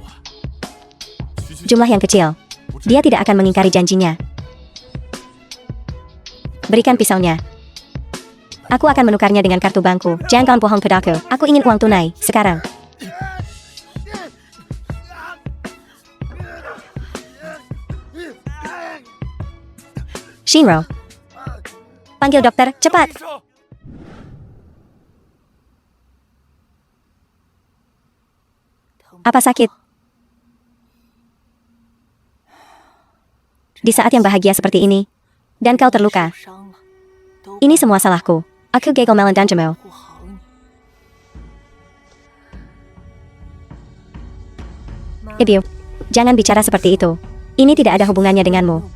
Jumlah yang kecil. Dia tidak akan mengingkari janjinya. Berikan pisaunya. Aku akan menukarnya dengan kartu banku. Jangan bohong padaku. Aku ingin uang tunai, sekarang. Shinro. Panggil dokter, cepat. Apa sakit? Di saat yang bahagia seperti ini, dan kau terluka. Ini semua salahku. Aku gagal melandanjamu. Ibu, jangan bicara seperti itu. Ini tidak ada hubungannya denganmu.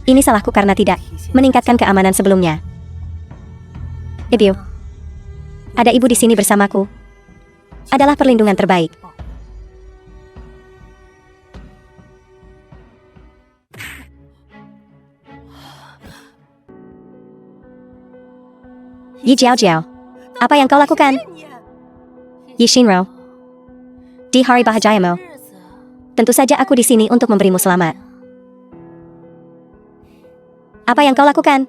Ini salahku karena tidak meningkatkan keamanan sebelumnya. Ibu, ada ibu di sini bersamaku. Adalah perlindungan terbaik. Yi Jiao Jiao, apa yang kau lakukan? Yi Shinro, di hari bahagiamu, tentu saja aku di sini untuk memberimu selamat. Apa yang kau lakukan?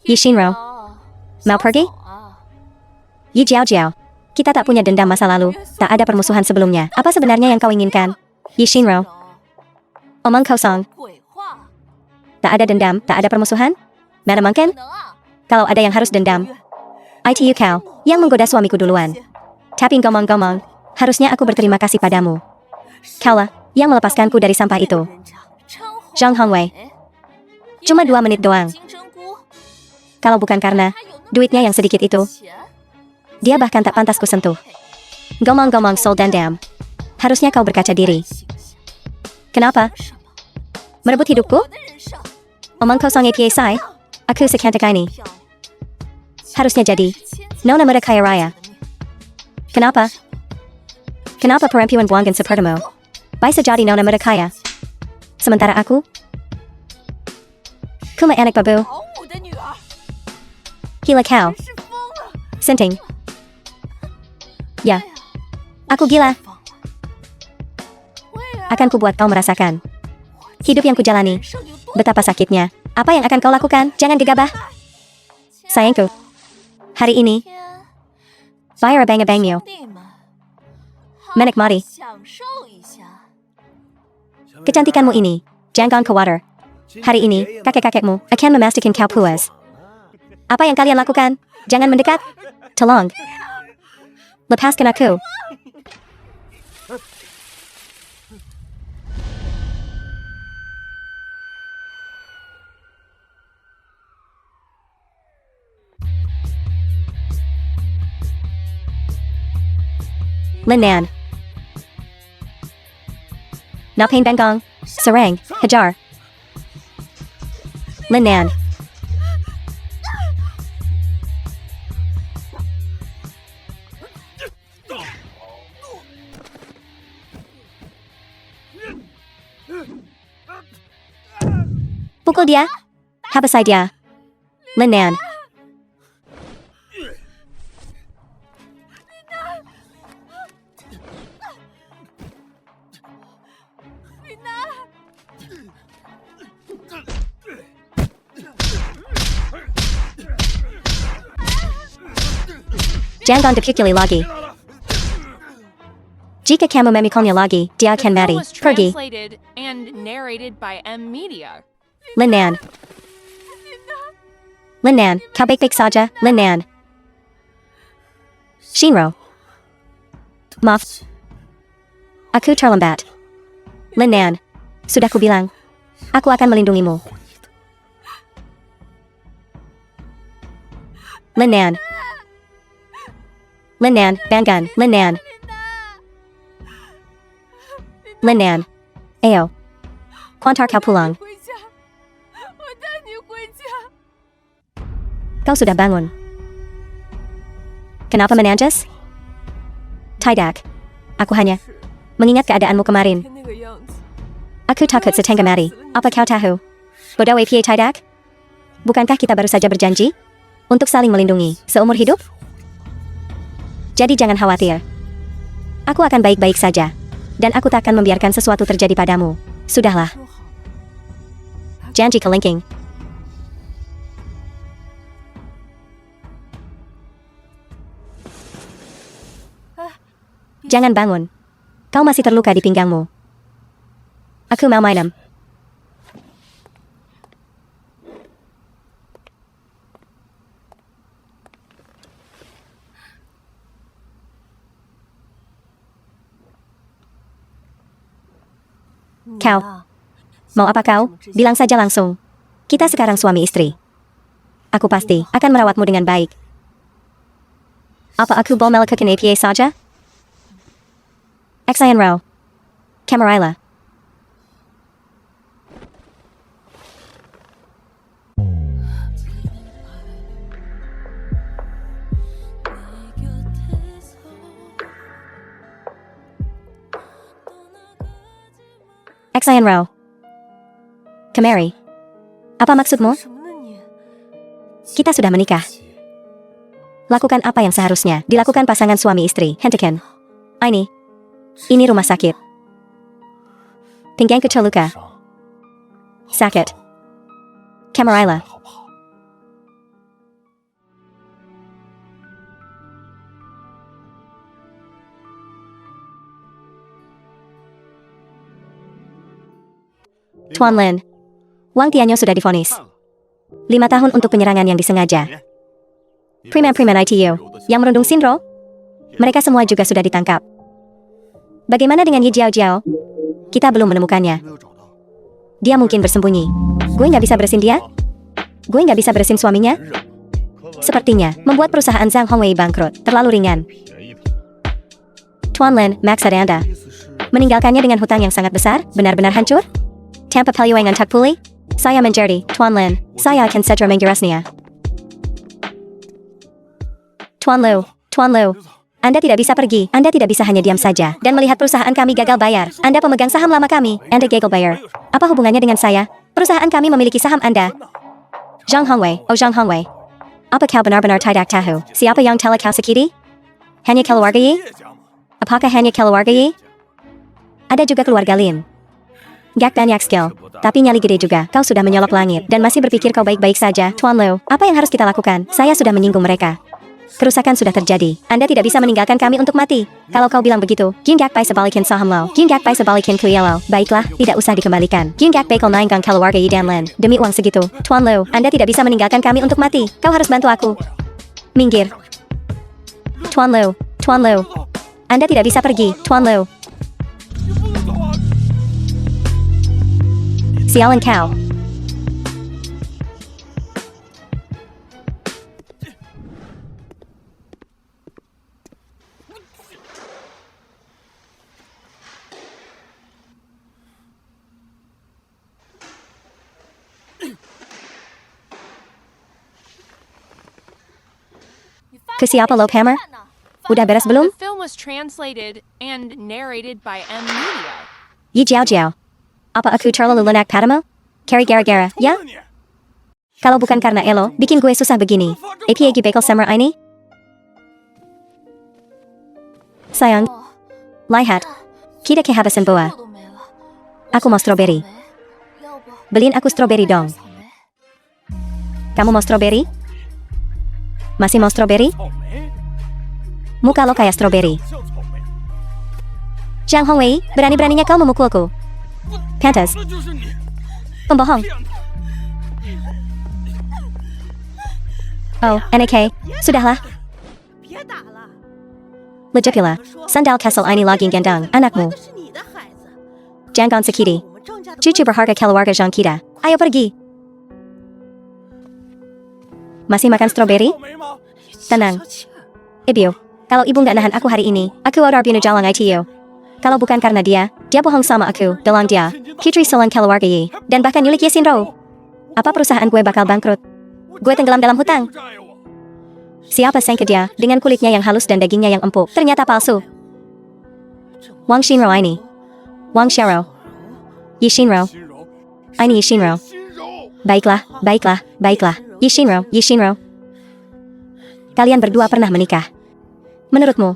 Yi Shinro, mau pergi? Yi Jiao Jiao, kita tak punya dendam masa lalu, tak ada permusuhan sebelumnya. Apa sebenarnya yang kau inginkan? Yi Shinro, omong kosong. Tak ada dendam, tak ada permusuhan? Mana mungkin? Kalau ada yang harus dendam, ITU kau, yang menggoda suamiku duluan. Tapi ngomong-ngomong, harusnya aku berterima kasih padamu. Kaulah, yang melepaskanku dari sampah itu. Zhang Hongwei. Cuma 2 menit doang. Kalau bukan karena duitnya yang sedikit itu, Dia bahkan tak pantas ku sentuh. Gomong-gomong Soul Dendam. Harusnya kau berkaca diri. Kenapa? Merebut hidupku? Omong kosong APA Sai. Aku secantik ini. Harusnya jadi Nona Muda Kaya Raya. Kenapa? Kenapa perempuan buangan sepertimu? Bisa jadi Nona Muda Kaya. Sementara aku? Kuma anak babu. Gila kau. Senting. Ya. Aku gila. Akan ku buat kau merasakan hidup yang kujalani. Betapa sakitnya. Apa yang akan kau lakukan? Jangan gegabah. Sayangku. Hari ini, Fire abang-abangmu. Menikmati kecantikanmu ini. Jangan khawatir. Hari ini, kakek-kakekmu akan memastikan kau puas. Apa yang kalian lakukan? Jangan mendekat. Tolong. Lepaskan aku. Linan. Napain Bengong. Sarang. Hajar. Linan. Pukul dia. Habisai dia. Linan. Jangan dipukuli lagi. Jika kamu memikulnya lagi, dia akan The mati. film was Pergi. translated and narrated by M Media. Linan. Linan, kau baik-baik saja, Linan. Shinro. Maaf. Aku terlambat. Linan. Sudah ku bilang. Aku akan melindungimu. Linan. Linan, Bangan, Linan. Linan. Ayo. Kuantar kau pulang. Kau sudah bangun. Kenapa menangis? Tidak. Aku hanya mengingat keadaanmu kemarin. Aku takut setengah mati. Apa kau tahu? Bodoh APA tidak? Bukankah kita baru saja berjanji untuk saling melindungi seumur hidup? Jadi jangan khawatir. Aku akan baik-baik saja. Dan aku tak akan membiarkan sesuatu terjadi padamu. Sudahlah. Janji kelingking. Jangan bangun. Kau masih terluka di pinggangmu. Aku mau minum. Kau. Mau apa kau? Bilang saja langsung. Kita sekarang suami istri. Aku pasti akan merawatmu dengan baik. Apa aku boleh melakukan APA saja? Xayan Rao. Camarilla. Xayan Rao. Kemari. Apa maksudmu? Kita sudah menikah. Lakukan apa yang seharusnya dilakukan pasangan suami istri. Hentikan. Ini rumah sakit. Pinggangku terluka. Sakit. Camarilla. Tuan Lin. Wang Tianyo sudah divonis 5 tahun untuk penyerangan yang disengaja. Preman-preman ITU yang merundung Sindro, mereka semua juga sudah ditangkap. Bagaimana dengan Yi Jiao Jiao? Kita belum menemukannya. Dia mungkin bersembunyi. Gue nggak bisa beresin dia? Gue nggak bisa beresin suaminya? Sepertinya, membuat perusahaan Zhang Hongwei bangkrut, terlalu ringan. Tuan Lin, maksud Anda? Meninggalkannya dengan hutang yang sangat besar, benar-benar hancur? Tanpa peluang untuk pulih? Saya menjadi, Tuan Lin, saya akan segera mengurusnya. Tuan Lu, Anda tidak bisa pergi, Anda tidak bisa hanya diam saja, dan melihat perusahaan kami gagal bayar. Anda pemegang saham lama kami, Anda gagal bayar. Apa hubungannya dengan saya? Perusahaan kami memiliki saham Anda. Zhang Hongwei, apa kau benar-benar tidak tahu, siapa yang telah kau sakiti? Hanya keluarga Yi? Apakah hanya keluarga Yi? Ada juga keluarga Lin. Gak banyak skill, tapi nyali gede juga. Kau sudah menyolok langit, dan masih berpikir kau baik-baik saja. Tuan Lu, apa yang harus kita lakukan? Saya sudah menyinggung mereka. Kerusakan sudah terjadi. Anda tidak bisa meninggalkan kami untuk mati. Kalau kau bilang begitu, Ginggak Bai sebalikin saham lo. Ginggak Bai sebalikin kuya lo. Baiklah, tidak usah dikembalikan. Ginggak Bai kau naingkan keluarga Yi dan Lin. Demi uang segitu. Tuan Lu, Anda tidak bisa meninggalkan kami untuk mati. Kau harus bantu aku. Minggir. Tuan Lu. Anda tidak bisa pergi, Tuan Lu. Sialan kau. Ke siapa lo, Hammer? Udah beres belum? The film was translated and narrated by M Media. Yi Jiao. Apa aku terlalu lunak padamu? Carry gara-gara, ya? Kalau bukan karena Elo, bikin gue susah begini. APA bekel summer ini? Sayang. Lihat. Kita kehabisan buah. Aku mau stroberi. Beliin aku stroberi dong. Kamu mau stroberi? Masih mau stroberi? Muka lo kayak stroberi. Zhang Hongwei, berani-beraninya kau memukulku. Pantas. Pembohong. Oh, NAK, sudahlah. Lejepila, sandal Kessel ini lagi gendang, anakmu. Jangan sakiti. Cucu berharga keluarga Zhang kita. Ayo pergi. Masih makan stroberi? Tenang. Ibu, kalau ibu nggak nahan aku hari ini, aku udah bunuh jalan ITU. Kalau bukan karena dia bohong sama aku, bilang dia, Putri Selan keluarga Yi, dan bahkan nyulik Yesinro. Apa perusahaan gue bakal bangkrut? Gue tenggelam dalam hutang. Siapa sangka dia, dengan kulitnya yang halus dan dagingnya yang empuk, ternyata palsu. Wang Shinro ini. Wang Shiro. Yi Shinro. Ini Yi Shinro. Baiklah. Yi Shinro. Kalian berdua pernah menikah. Menurutmu,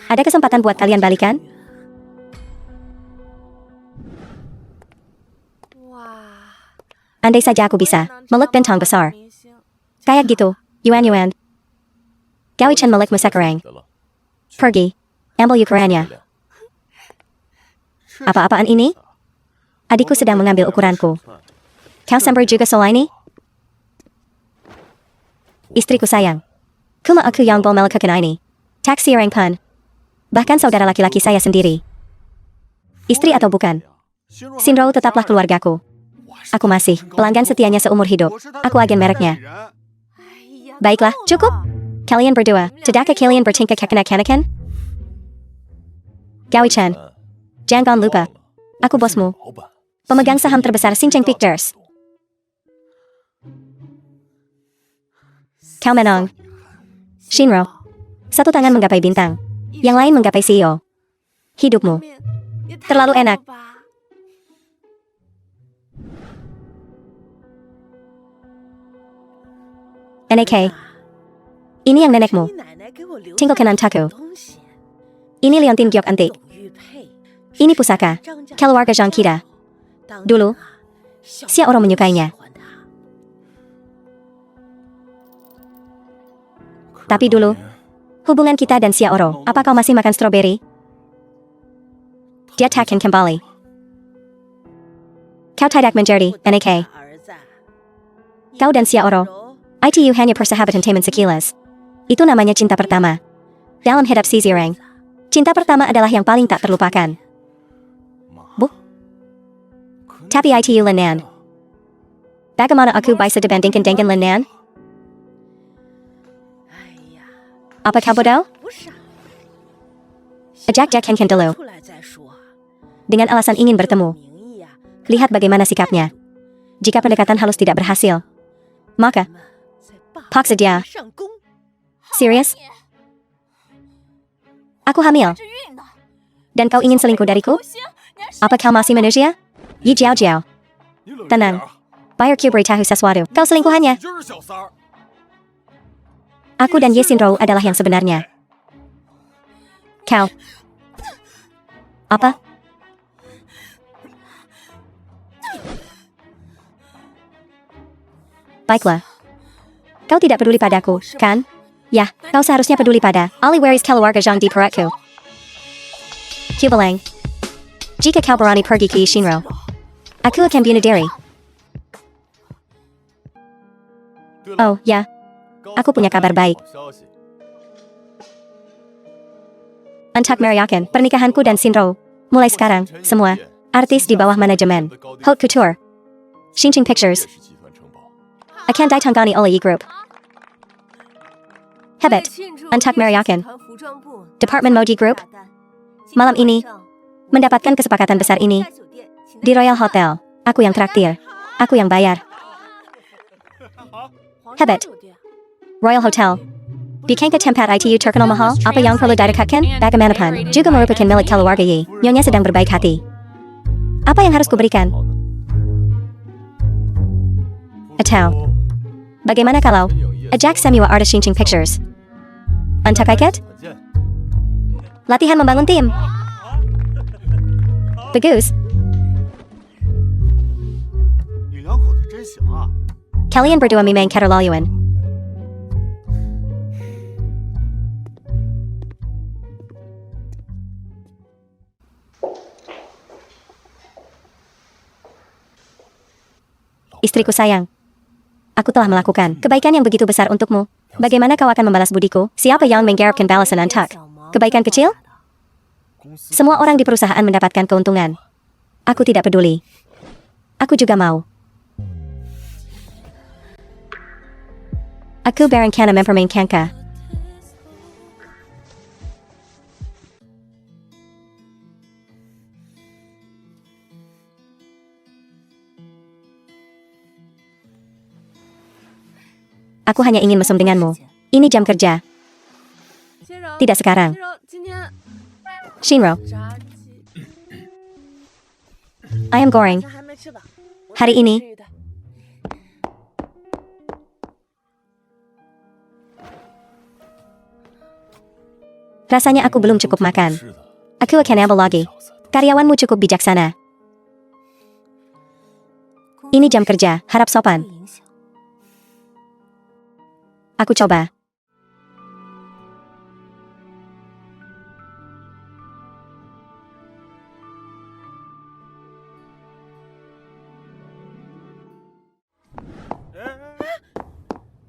ada kesempatan buat kalian balikan? Andai saja aku bisa melek bintang besar. Kayak gitu, Yuan. Gawi Chen melekmu sekarang. Pergi, ambil ukurannya. Apa-apaan ini? Adikku sedang mengambil ukuranku. Kau sambar juga soal ini? Istriku sayang. Kuma aku yang bol melakukan ini. Taksi orang pun. Bahkan saudara laki-laki saya sendiri. Istri atau bukan? Shinro tetaplah keluargaku. Aku masih pelanggan setianya seumur hidup. Aku agen mereknya. Baiklah, cukup. Kalian berdua, tidakkah kalian bertingkah kekanak-kanakan? Gawi Chen, jangan lupa. Aku bosmu. Pemegang saham terbesar Xincheng Pictures. Kau menang. Shinro. Satu tangan menggapai bintang. Yang lain menggapai CEO. Hidupmu terlalu enak. NAK. Ini yang nenekmu. Tinggalkan antaku. Ini liontin giok antik. Ini pusaka keluarga Zhang kita. Dulu, Xia Oro menyukainya. Tapi dulu, hubungan kita dan Xia Oro, apa kau masih makan stroberi? Dia takkan kembali. Kau tidak menjadi NAK. Kau dan Xia Oro, ITU hanya persahabatan teman sekilas. Itu namanya cinta pertama. Dalam hidup seseorang, cinta pertama adalah yang paling tak terlupakan. Bu? Tapi ITU Lenan. Bagaimana aku bisa dibandingkan dengan Lenan? Apa kau bodoh? Ajak Jack Henken dulu. Dengan alasan ingin bertemu. Lihat bagaimana sikapnya. Jika pendekatan halus tidak berhasil, maka paksa dia. Serius? Aku hamil. Dan kau ingin selingkuh dariku? Apa kau masih manusia? Yi Jiao Jiao. Tenang. Bayar Q beritahu sesuatu. Kau selingkuhannya. Aku dan Ye Xinrou adalah yang sebenarnya. Kau. Apa? Baiklah. Kau tidak peduli padaku, kan? Ya, kau seharusnya peduli pada Ali Waris keluarga Zhang di peratku. Kubalang. Jika kau berani pergi ke Yi Xinrou, aku akan bunuh diri. Oh, ya. Aku punya kabar baik. Untuk merayakan pernikahanku dan Xinrou, mulai sekarang, semua artis di bawah manajemen Haute Couture, Xinqing Pictures akan ditangani oleh Yi Group. Hebat, untuk merayakan Department Moji Group malam ini mendapatkan kesepakatan besar ini di Royal Hotel. Aku yang traktir, aku yang bayar. Hebat. Royal Hotel. Bukankah tempat ITU terkenal mahal? Apa yang perlu didekatkan? Bagaimanapun, juga merupakan milik keluarga Yi. Nyonya sedang berbaik hati. Apa yang harus kuberikan? Atau, bagaimana kalau ajak semua artis Xinqing Pictures? Untuk ikat? Latihan membangun tim. Bagus. Kalian berdua memang keterlaluan. Istriku sayang, aku telah melakukan kebaikan yang begitu besar untukmu. Bagaimana kau akan membalas budiku? Siapa yang mengharapkan balasan untuk kebaikan kecil? Semua orang di perusahaan mendapatkan keuntungan. Aku tidak peduli. Aku juga mau. Aku berencana mempermainkannya. Aku hanya ingin mesum denganmu. Ini jam kerja. Tidak sekarang. Xinrou, ayam goreng. Hari ini. Rasanya aku belum cukup makan. Aku akan ambil lagi. Karyawanmu cukup bijaksana. Ini jam kerja, harap sopan. Aku coba.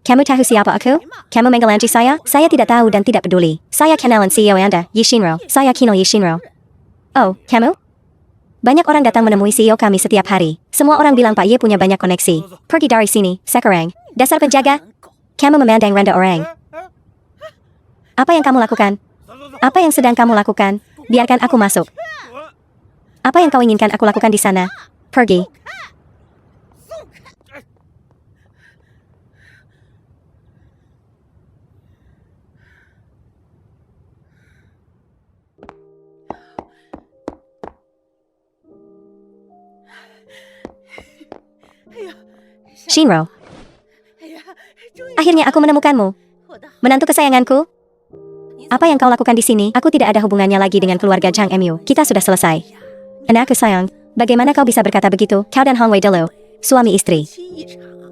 Kamu tahu siapa aku? Kamu menggelanji saya? Saya tidak tahu dan tidak peduli. Saya kenalan CEO Anda, Yi Xinrou. Saya kenal Yi Xinrou. Oh, kamu? Banyak orang datang menemui CEO kami setiap hari. Semua orang bilang Pak Ye punya banyak koneksi. Pergi dari sini, sekarang. Dasar penjaga. Kamu memandang rendah orang. Apa yang kamu lakukan? Apa yang sedang kamu lakukan? Biarkan aku masuk. Apa yang kau inginkan aku lakukan di sana? Pergi. Xinrou. Akhirnya aku menemukanmu. Menantu kesayanganku. Apa yang kau lakukan di sini? Aku tidak ada hubungannya lagi dengan keluarga Zhang Mu. Kita sudah selesai. Anakku sayang, bagaimana kau bisa berkata begitu? Kau dan Hong Wei dulu, suami istri.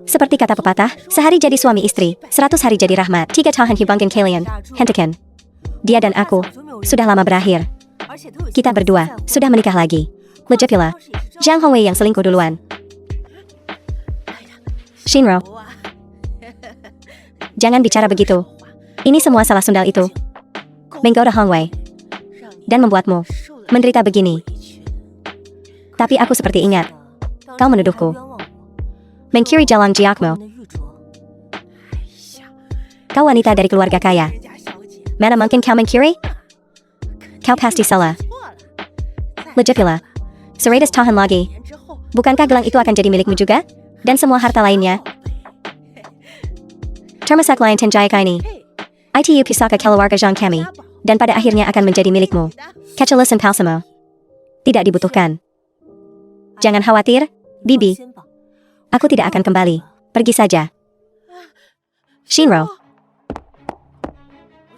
Seperti kata pepatah, sehari jadi suami istri, 100 hari jadi rahmat. 3 tahun hubungan kalian. Hentikan. Dia dan aku sudah lama berakhir. Kita berdua sudah menikah lagi. Lagi pula, Zhang Hongwei yang selingkuh duluan. Xinrou, jangan bicara begitu. Ini semua salah sundal itu. Menggoda Hongwei dan membuatmu menderita begini. Tapi aku seperti ingat, kau menuduhku mengkiri jalan jiakmu. Kau wanita dari keluarga kaya. Mana mungkin kau mencuri? Kau pasti salah. Lagi pula. Seratus tahun lagi. Bukankah gelang itu akan jadi milikmu juga? Dan semua harta lainnya? Termasak lain Tenjayaka ini. Itu pusaka keluarga Jean kami. Dan pada akhirnya akan menjadi milikmu. Kecelasan palsumu. Tidak dibutuhkan. Jangan khawatir, Bibi. Aku tidak akan kembali. Pergi saja. Shinro.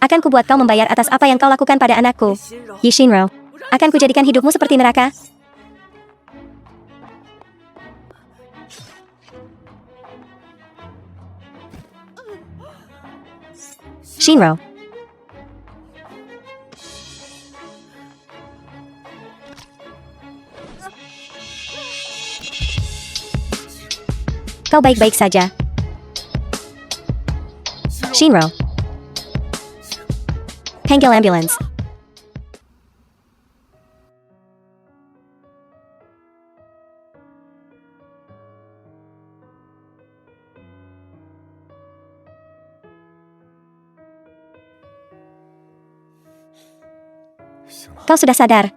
Akan kubuat kau membayar atas apa yang kau lakukan pada anakku. Yi Shinro. Akan kujadikan hidupmu seperti neraka. Shinro. Kau baik-baik saja. Shinro. Panggil ambulans. Kau sudah sadar.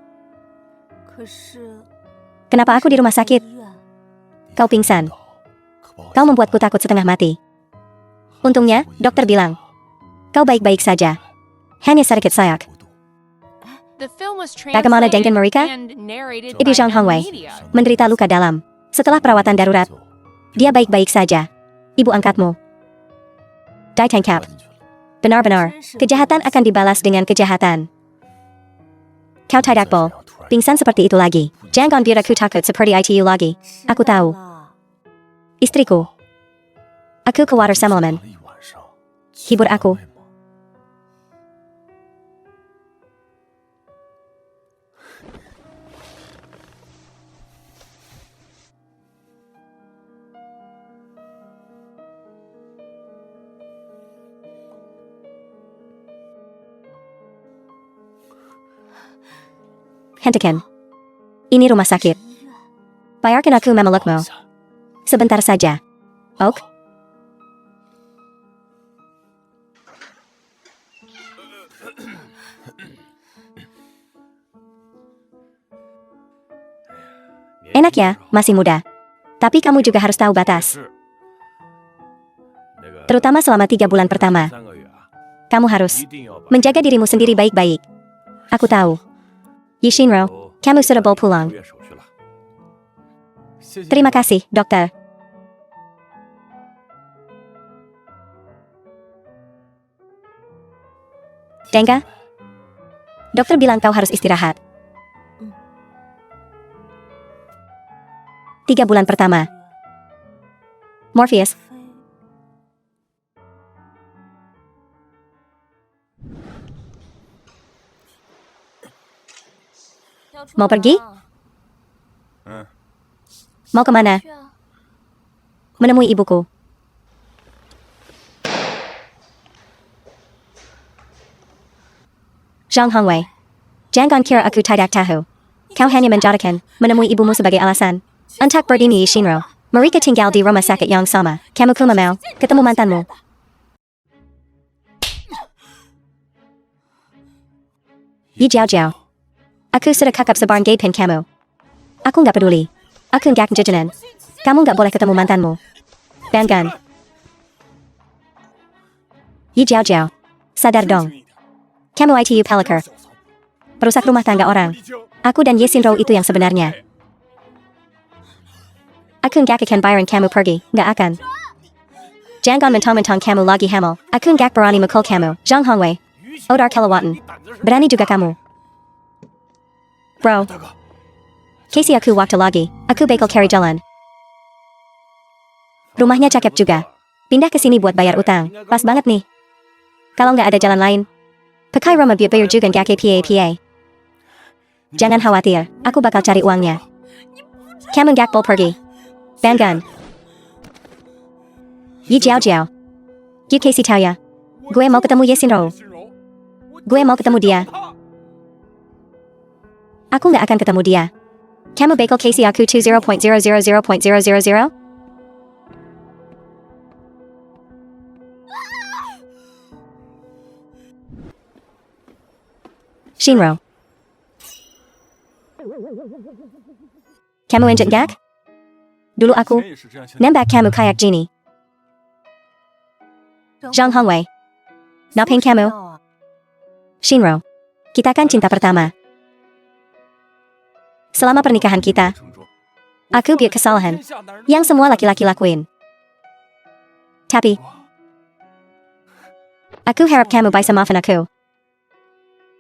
Kenapa aku di rumah sakit? Kau pingsan. Kau membuatku takut setengah mati. Untungnya, dokter bilang, kau baik-baik saja. Hanya sedikit sayak. The film was Bagaimana dengan mereka? and narrated Ibu by Zhang M Hongwei Media. menderita luka dalam. Setelah perawatan darurat, dia baik-baik saja. Ibu angkatmu. Dai tangkap. Benar-benar, kejahatan akan dibalas dengan kejahatan. Kau tidak boleh pingsan seperti itu lagi. Jangan biar aku takut seperti ITU lagi. Aku tahu. Istriku. Aku khawatir semalaman. Hibur aku. Hentikan. Ini rumah sakit. Biarkan aku memelukmu. Sebentar saja. Ok? Enak ya, masih muda. Tapi kamu juga harus tahu batas. Terutama selama 3 bulan pertama. Kamu harus menjaga dirimu sendiri baik-baik. Aku tahu. Yi Shinro, kamu sudah boleh pulang. Terima kasih, dokter. Dengga? Dokter bilang kau harus istirahat. 3 bulan pertama. Morpheus. Mau pergi? Mau kemana? Menemui ibuku. Zhang Hongwei. Jangan kira aku tidak tahu. Kau hanya menjadikan menemui ibumu sebagai alasan. Untuk berdini Shinro. Mereka tinggal di rumah sakit yang sama. Kamu cuma mau ketemu mantanmu. Yi Jiao Jiao. Aku sudah kakap sebarang gay pin kamu. Aku nggak peduli. Aku nggak jajanan. Kamu nggak boleh ketemu mantanmu. Bangan. Yi Jiao Jiao. Sadar dong. Kamu ITU Peliker. Perusak rumah tangga orang. Aku dan Ye Shinro itu yang sebenarnya. Aku nggak akan bayarin kamu pergi. Nggak akan. Jangan mentang-mentang kamu lagi hamil. Aku nggak berani mukul kamu. Zhang Hongwei. Odar kelewatan. Berani juga kamu. Bro. Casey aku waktu lagi. Aku bakal carry jalan. Rumahnya cakep juga. Pindah ke sini buat bayar utang. Pas banget nih. Kalau nggak ada jalan lain. Pakai rumah biar bayar juga nggak PA. Jangan khawatir. Aku bakal cari uangnya. Kamu nggak boleh pergi. Bangan. Yi Jiao Jiao. Yi Casey tahu ya. Gue mau ketemu Ye Shinro. Gue mau ketemu dia. Aku nggak akan ketemu dia. Kamu bakal Casey aku 20.000.000. Shinro. Kamu injek gak? Dulu aku 以前也是这样相 nembak kamu kayak gini. Zhang Hongwei. Napin kamu? Shinro. Kita kan cinta pertama. Selama pernikahan kita, 承诺。 aku buat kesalahan 天下男人 yang semua laki-laki lakuin. Tapi, aku harap kamu bisa maafin aku.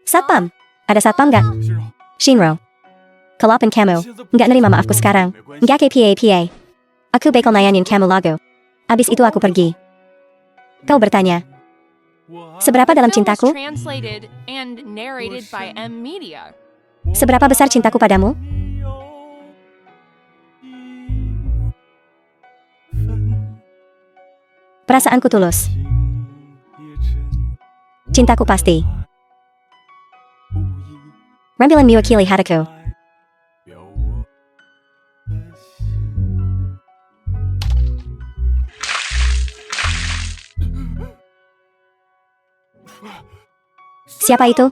Satpam. Ada satpam gak? 先生， Shinro. Kalaupun kamu nggak nerima maafku sekarang, nggak KPA. Aku bakal nayanin kamu lagu. Abis itu aku pergi. Kau bertanya, 我爱 seberapa dalam Film was cintaku? translated and narrated by M Media. Seberapa besar cintaku padamu? 你有一分 Perasaanku tulus. 情也真 Cintaku pasti. 无意 Rembilan mewakili hatiku. 代表我的心。 Siapa itu?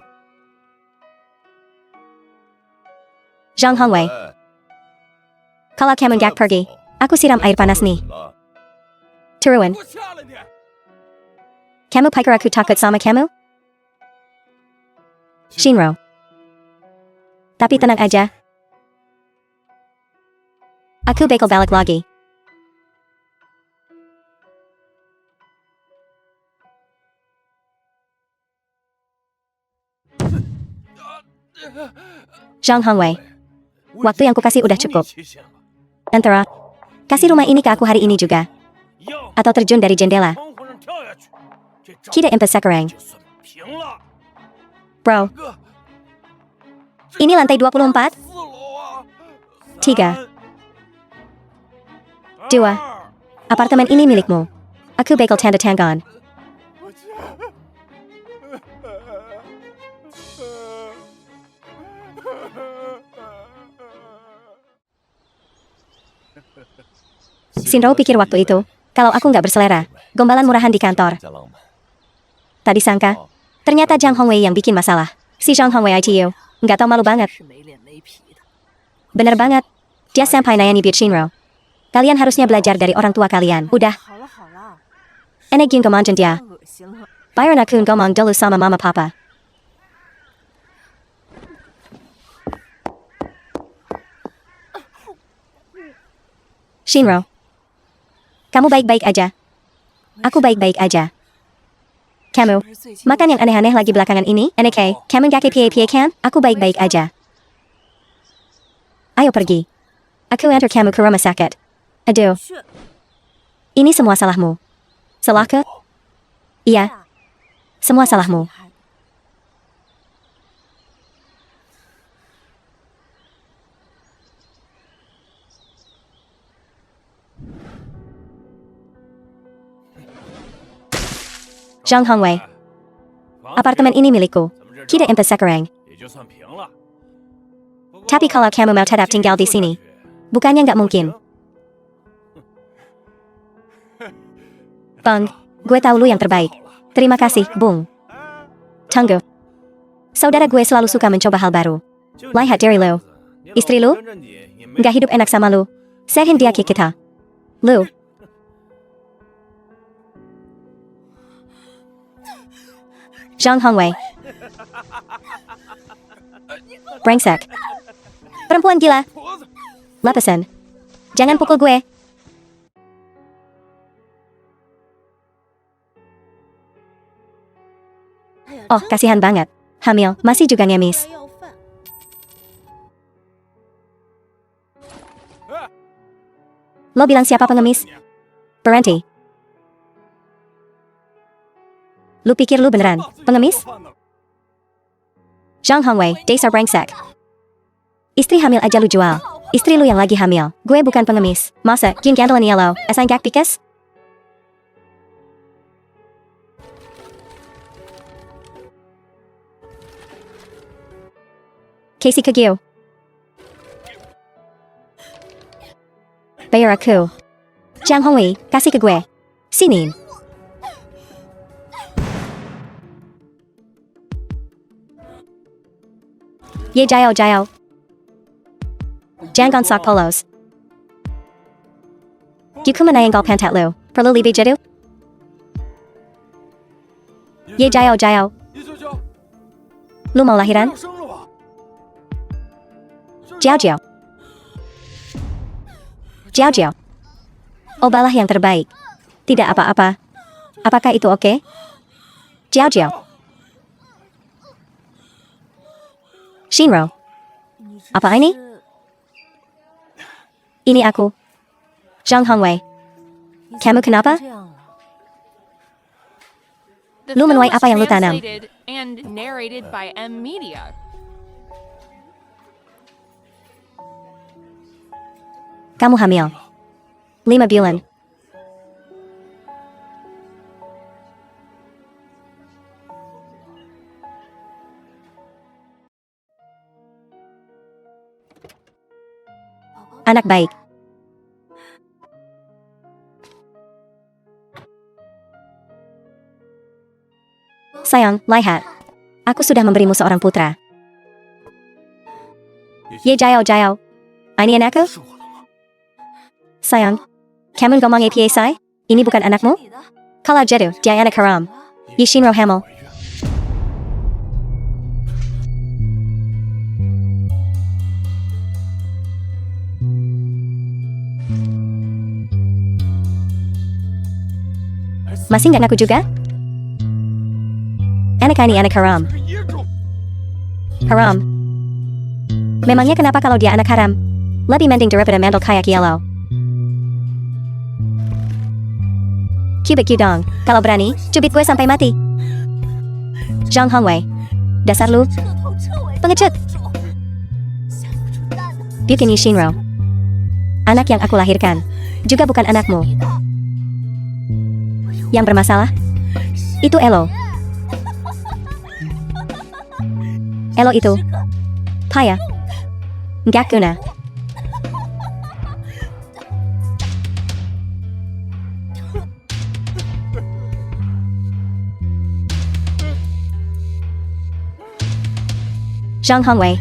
Zhang Hongwei. Kalau kamu nggak pergi, aku siram air panas nih. Turuan, 给我下来点！ kamu pikir aku takut sama kamu? Shinro. Tapi tenang aja. Aku bakal balik lagi. Zhang Hongwei. Waktu yang kukasih udah cukup. 期限了， Antara, kasih rumah ini ke aku hari ini juga. 要 Atau terjun dari jendela. 窗户上跳下去，这仗 Kita impas sekarang. 就算平了。 Bro, 哥， ini lantai 24? 4楼啊！ Tiga. 3 Dua. 2 Apartemen ini milikmu. Aku bakal tanda tangan. 我去。Shinro pikir waktu itu, kalau aku nggak berselera, gombalan murahan di kantor. 加浪漫。 Tadi sangka, ternyata Zhang Hongwei yang bikin masalah. Si Zhang Hongwei ITU, nggak tau malu banget. 是没脸没皮的。 Bener banget. Dia sampai nayani beat Shinro. Kalian harusnya belajar dari orang tua kalian. Udah, 好了好了， enek yung ngomongin dia. 太恶心了。 Byron aku ngomong dulu sama mama papa. Shinro, kamu baik-baik aja. Aku baik-baik aja. Kamu, 是最近 makan yang aneh-aneh lagi belakangan ini? NK, kamu gak KPA kan? Aku baik-baik aja. Ayo pergi. Aku antar kamu ke rumah sakit. Aduh, 去 ini semua salahmu. Salahku? Iya, 呀， semua salahmu. 厉害的 Zhang Hongwei, apartemen ini milikku. Kita impas sekarang. 也就算平了。 Tapi kalau kamu mau tetap tinggal di sini, bukannya nggak mungkin. Bang, gue tahu lu yang terbaik. Terima kasih, Bung. Tunggu. Saudara gue selalu suka mencoba hal baru. Lihat dari lu. Istri lu? Nggak hidup enak sama lu. Serahin dia ke kita. Lu. Zhang Hongwei. Brengsek. Perempuan gila. Lepasin. Jangan pukul gue. Oh, kasihan banget. Hamil, masih juga ngemis. 要饭， Lo bilang siapa pengemis? Berhenti. Lu pikir lu beneran pengemis? Zhang Hongwei, dasar brengsek. Istri hamil aja lu jual. Istri lu yang lagi hamil. Gue bukan pengemis. Masa, Jin gandalan yellow, asal gak pikas? Casey Kagyu. Bayar aku. Zhang Hongwei, kasih ke gue. Sini. Ye Jiao Jiao. Jangan sok polos. Yuku menayanggal pantat lu. Perlu lebih jadu? Ye Jiao Jiao. 叶娇娇， Lu mau lahiran? 要生了吧？ Jiao Jiao. Jiao Jiao. Obalah yang terbaik. Tidak apa-apa. Apakah itu oke? Jiao Jiao. Shinro. 你这 Apa ini? 是 Ini aku. Zhang Hongwei. 你 Kamu 怎么 kenapa? 这样啊？ The Lu film menuai was apa yang lu tanam? translated and narrated by M Media. Kamu hamil. 5 bulan. Anak baik. Sayang, lihat. Aku sudah memberimu seorang putra. Ye Jiao Jiao. Ini anakku? 是我的吗？ Sayang. Kamu ngomong apa say? Ini bukan anakmu? 你的 Kalau jadu, dia anak haram. Ye Shinro hamil. 我愿。 Masih nggak ngaku juga? Anak ini anak haram. 这野种， Haram. Memangnya kenapa kalau dia anak haram? Lebih mending daripada mandel kayak yellow. Cubit Gudong, kalau berani, cubit gue sampai mati. Zhang Hongwei. Dasar lu, 彻头彻尾 pengecut. 想不出蛋的 Bukan Yi Shinro. Anak yang aku lahirkan, juga bukan anakmu. 你的 Yang bermasalah, itu Elo. Elo itu, payah. Nggak guna. Zhang Hongwei.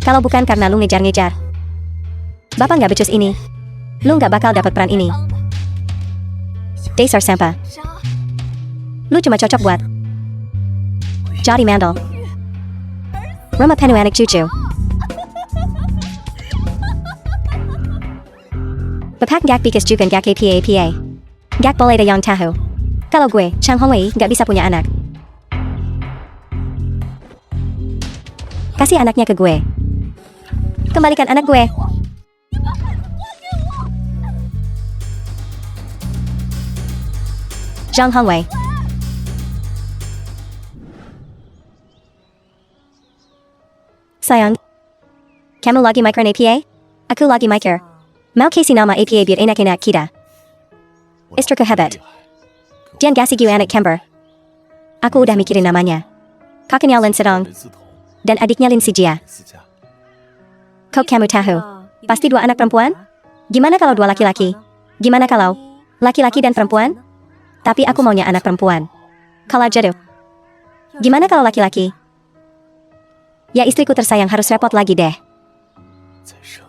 Kalau bukan karena lu ngejar-ngejar, Bapak nggak becus ini. Lu nggak bakal dapat peran ini. Dasar sampah. 杀 Lu cuma cocok buat jadi mandel. Rumah penuh anak cucu. Bapak nggak bikas juga nggak apa-apa. Nggak boleh ada yang tahu. Kalau gue, Zhang Hongwei, nggak bisa punya anak. Kasih anaknya ke gue. Kembalikan anak gue. Zhang Hongwei. Sayang, kamu lagi mikir APA? Aku lagi mikir. Mau kasih nama APA biar enak-enak kita. Istriku hebat. Jangan kasih gue anak kembar. Aku udah mikirin namanya. Kakaknya Lin Sedong 人丝桐， dan adiknya Lin Sijia. 私家。 Kok kamu tahu? 一定 Pasti dua anak perempuan? Gimana kalau dua laki-laki? Gimana kalau laki-laki dan perempuan? Tapi aku maunya anak perempuan. Kalau jadu, gimana kalau laki-laki? Ya istriku tersayang harus repot lagi deh. 再生